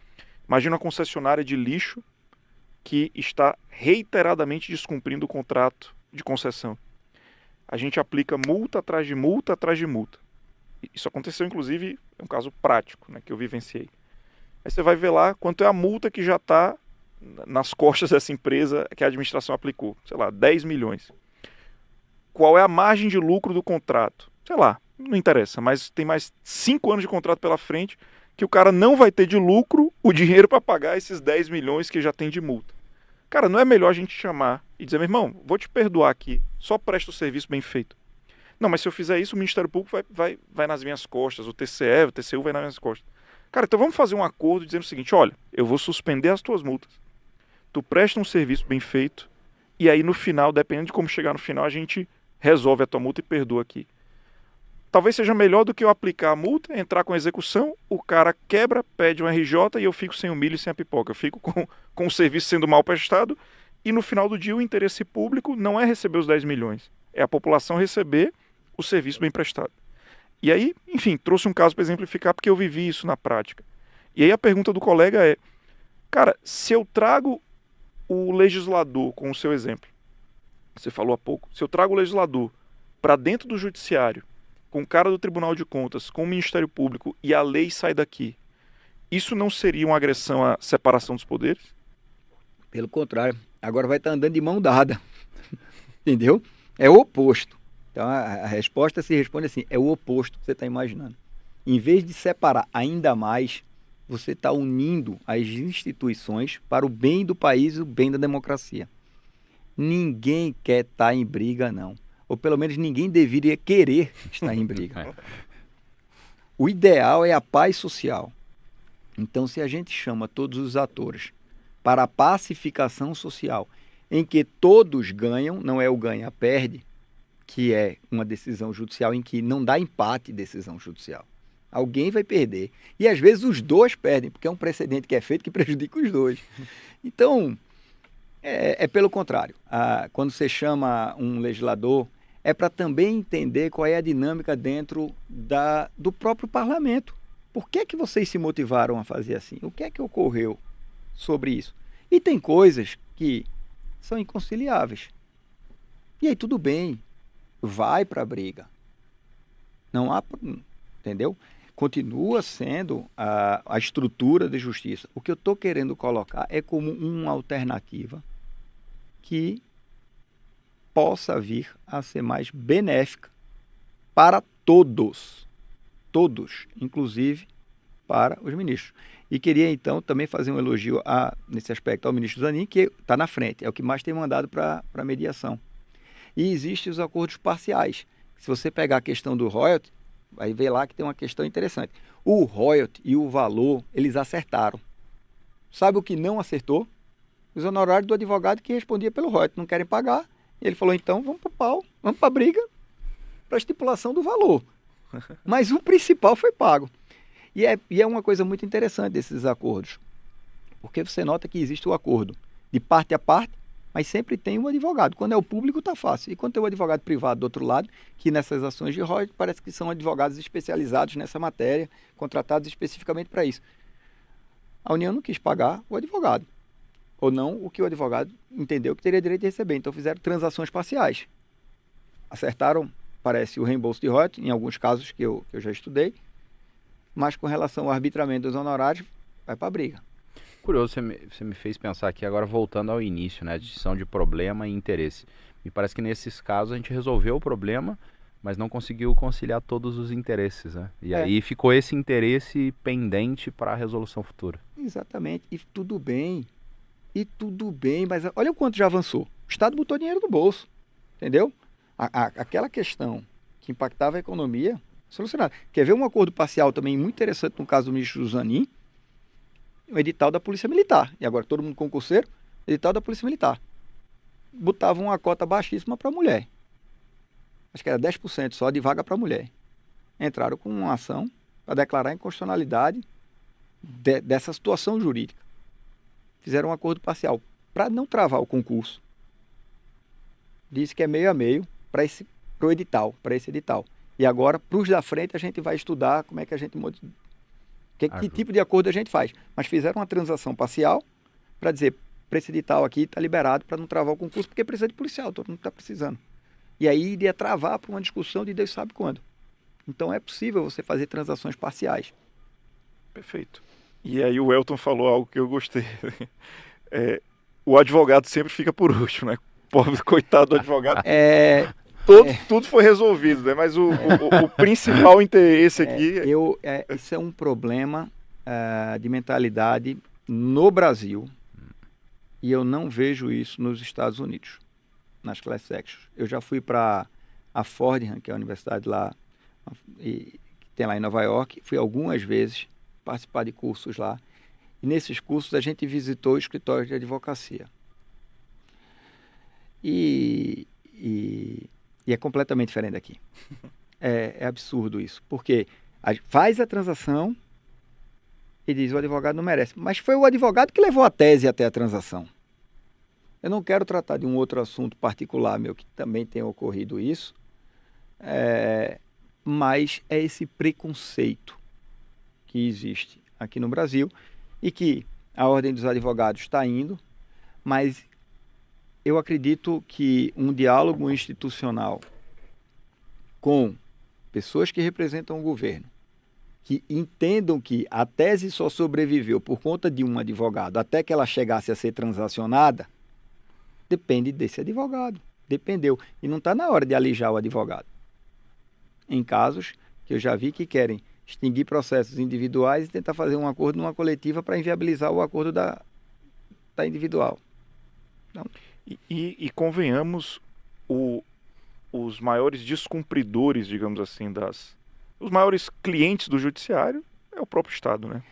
Imagina uma concessionária de lixo que está reiteradamente descumprindo o contrato de concessão. a gente aplica multa atrás de multa atrás de multa. Isso aconteceu, inclusive, é um caso prático, né, que eu vivenciei. Aí você vai ver lá quanto é a multa que já está nas costas dessa empresa que a administração aplicou. Sei lá, 10 milhões. Qual é a margem de lucro do contrato? Sei lá, não interessa, mas tem mais 5 anos de contrato pela frente que o cara não vai ter de lucro o dinheiro para pagar esses 10 milhões que já tem de multa. Cara, não é melhor a gente chamar e dizer, meu irmão, vou te perdoar aqui, só presta o serviço bem feito. Não, mas se eu fizer isso, o Ministério Público vai nas minhas costas, o TCE, o TCU vai nas minhas costas. Cara, então vamos fazer um acordo dizendo o seguinte, olha, eu vou suspender as tuas multas, tu presta um serviço bem feito, e aí no final, dependendo de como chegar no final, a gente resolve a tua multa e perdoa aqui. Talvez seja melhor do que eu aplicar a multa, entrar com a execução, o cara quebra, pede um RJ e eu fico sem o milho e sem a pipoca. Eu fico com o serviço sendo mal prestado e no final do dia o interesse público não é receber os 10 milhões, é a população receber o serviço bem prestado. E aí, enfim, trouxe um caso para exemplificar porque eu vivi isso na prática. E aí a pergunta do colega é, cara, se eu trago o legislador com o seu exemplo, você falou há pouco, se eu trago o legislador para dentro do judiciário, com o cara do Tribunal de Contas, com o Ministério Público e a lei sai daqui, isso não seria uma agressão à separação dos poderes? Pelo contrário, agora vai estar andando de mão dada, entendeu? É o oposto. Então a resposta se responde assim, é o oposto que você está imaginando. Em vez de separar ainda mais, você está unindo as instituições para o bem do país e o bem da democracia. Ninguém quer estar em briga, não. Ou pelo menos ninguém deveria querer estar em briga. O ideal é a paz social. Então, se a gente chama todos os atores para a pacificação social, em que todos ganham, não é o ganha-perde, que é uma decisão judicial em que não dá empate decisão judicial. Alguém vai perder. E às vezes os dois perdem, porque é um precedente que é feito que prejudica os dois. Então, é pelo contrário. Quando você chama um legislador, é para também entender qual é a dinâmica dentro do próprio parlamento. Por que que vocês se motivaram a fazer assim? O que é que ocorreu sobre isso? E tem coisas que são inconciliáveis. E aí tudo bem, vai para a briga. Não há, entendeu? Continua sendo a estrutura de justiça. O que eu estou querendo colocar é como uma alternativa que possa vir a ser mais benéfica para todos, inclusive para os ministros. E queria então também fazer um elogio nesse aspecto ao ministro Zanin, que está na frente, é o que mais tem mandado para a mediação. E existem os acordos parciais. Se você pegar a questão do royalty, vai ver lá que tem uma questão interessante. O royalty e o valor, eles acertaram. Sabe o que não acertou? Os honorários do advogado que respondia pelo royalty. Não querem pagar. E ele falou, então, vamos para o pau, vamos para a briga, para a estipulação do valor. Mas o principal foi pago. E é uma coisa muito interessante desses acordos. Porque você nota que existe o acordo de parte a parte, mas sempre tem um advogado. Quando é o público, está fácil. E quando tem o advogado privado do outro lado, que nessas ações de royalties parece que são advogados especializados nessa matéria, contratados especificamente para isso. A União não quis pagar o advogado. Ou não o que o advogado entendeu que teria direito de receber. Então fizeram transações parciais. Acertaram, parece, o reembolso de royalties, em alguns casos que eu já estudei, mas com relação ao arbitramento dos honorários, vai para a briga. Curioso, você me fez pensar aqui, agora voltando ao início, né? Distinção de problema e interesse. Me parece que nesses casos a gente resolveu o problema, mas não conseguiu conciliar todos os interesses, né? E aí ficou esse interesse pendente para a resolução futura. Exatamente. E tudo bem, mas olha o quanto já avançou. O Estado botou dinheiro no bolso, entendeu? Aquela questão que impactava a economia, solucionada. Quer ver um acordo parcial também muito interessante no caso do ministro Zanin? O edital da Polícia Militar. E agora todo mundo concurseiro, edital da Polícia Militar. Botavam uma cota baixíssima para a mulher. Acho que era 10% só de vaga para a mulher. Entraram com uma ação para declarar a inconstitucionalidade dessa situação jurídica. Fizeram um acordo parcial para não travar o concurso. Disse que é meio a meio para esse edital. E agora, para os da frente, a gente vai estudar como é que a gente que tipo de acordo a gente faz. Mas fizeram uma transação parcial para dizer, para esse edital aqui está liberado para não travar o concurso, porque precisa de policial, todo mundo está precisando. E aí iria travar para uma discussão de Deus sabe quando. Então é possível você fazer transações parciais. Perfeito. E aí o Elton falou algo que eu gostei. O advogado sempre fica por último, né? Pobre, coitado do advogado. Tudo foi resolvido, né? Mas o principal interesse aqui... Isso é um problema de mentalidade no Brasil, e eu não vejo isso nos Estados Unidos, nas class actions. Eu já fui para a Fordham, que é a universidade lá, que tem lá em Nova York, fui algumas vezes participar de cursos lá, e nesses cursos a gente visitou escritórios de advocacia. E é completamente diferente daqui. É absurdo isso, porque faz a transação e diz o advogado não merece. Mas foi o advogado que levou a tese até a transação. Eu não quero tratar de um outro assunto particular meu, que também tenha ocorrido isso, mas é esse preconceito que existe aqui no Brasil e que a Ordem dos Advogados está indo, mas eu acredito que um diálogo institucional com pessoas que representam o governo, que entendam que a tese só sobreviveu por conta de um advogado até que ela chegasse a ser transacionada, depende desse advogado. Dependeu. E não está na hora de alijar o advogado. Em casos que eu já vi que querem extinguir processos individuais e tentar fazer um acordo numa coletiva para inviabilizar o acordo da individual. Então, E convenhamos, os maiores descumpridores, digamos assim, os maiores clientes do judiciário é o próprio Estado, né?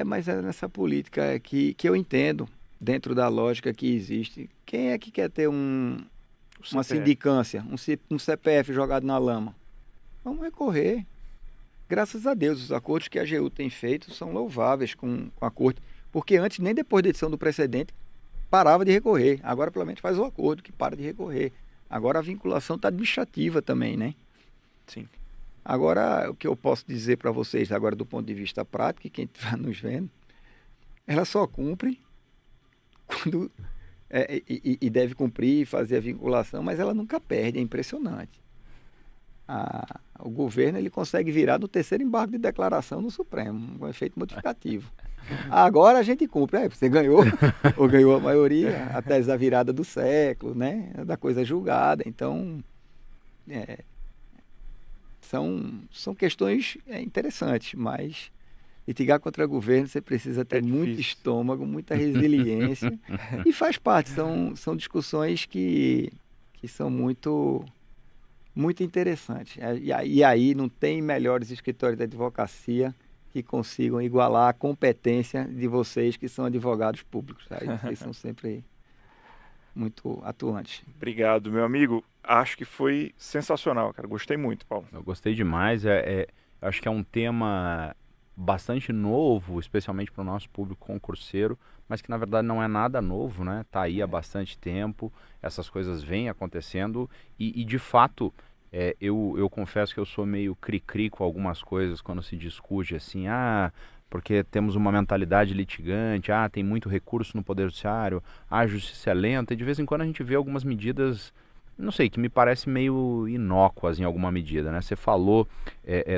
Mas é nessa política que eu entendo, dentro da lógica que existe. Quem é que quer ter uma sindicância, um CPF jogado na lama? Vamos recorrer. Graças a Deus, os acordos que a AGU tem feito são louváveis com a Corte, porque antes, nem depois da edição do precedente, parava de recorrer. Agora, pelo menos, faz o acordo que para de recorrer. Agora a vinculação está administrativa também, né? Sim. Agora, o que eu posso dizer para vocês agora do ponto de vista prático, quem está nos vendo, ela só cumpre quando e deve cumprir e fazer a vinculação, mas ela nunca perde, é impressionante. O governo ele consegue virar do terceiro embargo de declaração no Supremo, com efeito modificativo. Agora a gente cumpre, você ganhou, ou ganhou a maioria, a tese da virada do século, né? Da coisa julgada. Então, são questões interessantes, mas litigar contra o governo você precisa ter muito estômago, muita resiliência, e faz parte, são discussões que são muito interessantes. E aí não tem melhores escritórios de advocacia que consigam igualar a competência de vocês que são advogados públicos. Tá? Vocês são sempre muito atuantes. Obrigado, meu amigo. Acho que foi sensacional, cara. Gostei muito, Paulo. Eu gostei demais. Acho que é um tema bastante novo, especialmente para o nosso público concurseiro, mas que na verdade não é nada novo, né? Tá aí há bastante tempo, essas coisas vêm acontecendo e de fato... eu confesso que eu sou meio cri-cri com algumas coisas quando se discute assim, porque temos uma mentalidade litigante, tem muito recurso no Poder Judiciário, a justiça é lenta, e de vez em quando a gente vê algumas medidas, não sei, que me parece meio inócuas em alguma medida, né? Você falou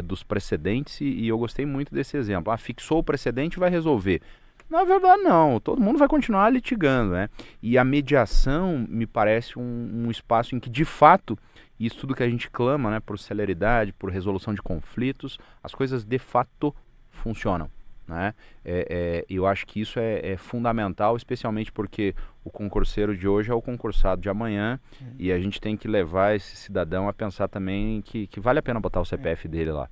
dos precedentes e eu gostei muito desse exemplo. Fixou o precedente e vai resolver. Na verdade não, todo mundo vai continuar litigando, né? E a mediação me parece um espaço em que de fato isso tudo que a gente clama, né, por celeridade, por resolução de conflitos, as coisas de fato funcionam, né? Eu acho que isso é fundamental, especialmente porque o concurseiro de hoje é o concursado de amanhã, e a gente tem que levar esse cidadão a pensar também que vale a pena botar o CPF dele lá.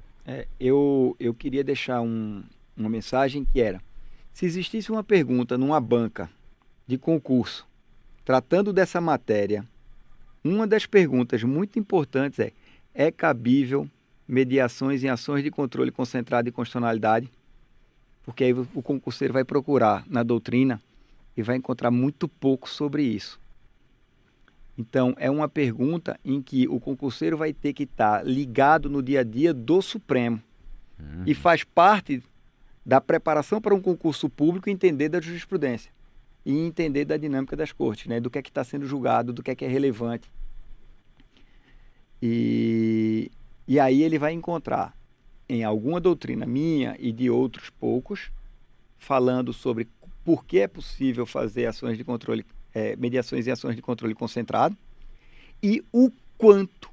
Eu queria deixar uma mensagem que era: se existisse uma pergunta numa banca de concurso tratando dessa matéria, uma das perguntas muito importantes é cabível mediações em ações de controle concentrado de constitucionalidade? Porque aí o concurseiro vai procurar na doutrina e vai encontrar muito pouco sobre isso. Então, é uma pergunta em que o concurseiro vai ter que estar ligado no dia a dia do Supremo. E faz parte da preparação para um concurso público entender da jurisprudência e entender da dinâmica das cortes, né? Do que é que está sendo julgado, do que é relevante. E aí ele vai encontrar em alguma doutrina minha e de outros poucos, falando sobre por que é possível fazer ações de controle, mediações e ações de controle concentrado, e o quanto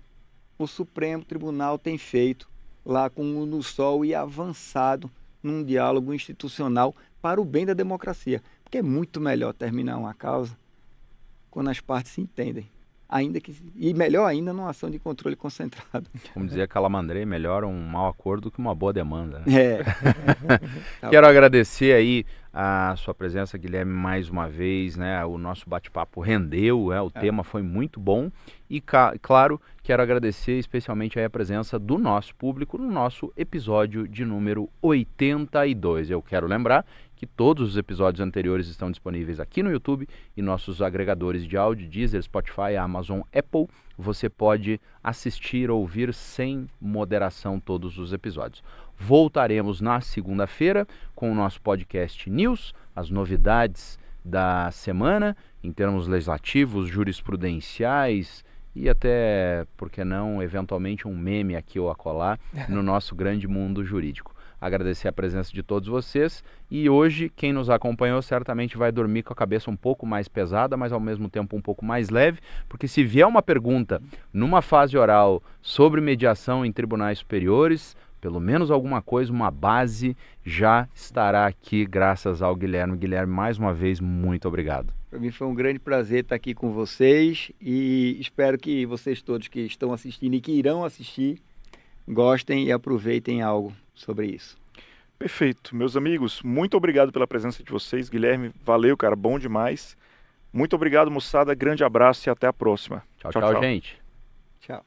o Supremo Tribunal tem feito lá com o Unusol e avançado num diálogo institucional para o bem da democracia. Porque é muito melhor terminar uma causa quando as partes se entendem. E melhor ainda numa ação de controle concentrado. Como dizia Calamandrei, melhor um mau acordo que uma boa demanda. Né? Quero agradecer aí a sua presença, Guilherme, mais uma vez, né? O nosso bate-papo rendeu, o tema foi muito bom. E, claro, quero agradecer especialmente aí a presença do nosso público no nosso episódio de número 82. Eu quero lembrar que todos os episódios anteriores estão disponíveis aqui no YouTube e nossos agregadores de áudio, Deezer, Spotify, Amazon, Apple. Você pode assistir ou ouvir sem moderação todos os episódios. Voltaremos na segunda-feira com o nosso podcast News, as novidades da semana em termos legislativos, jurisprudenciais e até, por que não, eventualmente um meme aqui ou acolá no nosso grande mundo jurídico. Agradecer a presença de todos vocês e hoje quem nos acompanhou certamente vai dormir com a cabeça um pouco mais pesada, mas ao mesmo tempo um pouco mais leve, porque se vier uma pergunta numa fase oral sobre mediação em tribunais superiores, pelo menos alguma coisa, uma base já estará aqui graças ao Guilherme. Guilherme, mais uma vez, muito obrigado. Para mim foi um grande prazer estar aqui com vocês e espero que vocês todos que estão assistindo e que irão assistir gostem e aproveitem algo sobre isso. Perfeito. Meus amigos, muito obrigado pela presença de vocês. Guilherme, valeu, cara, bom demais. Muito obrigado, moçada. Grande abraço e até a próxima. Tchau, gente. Tchau.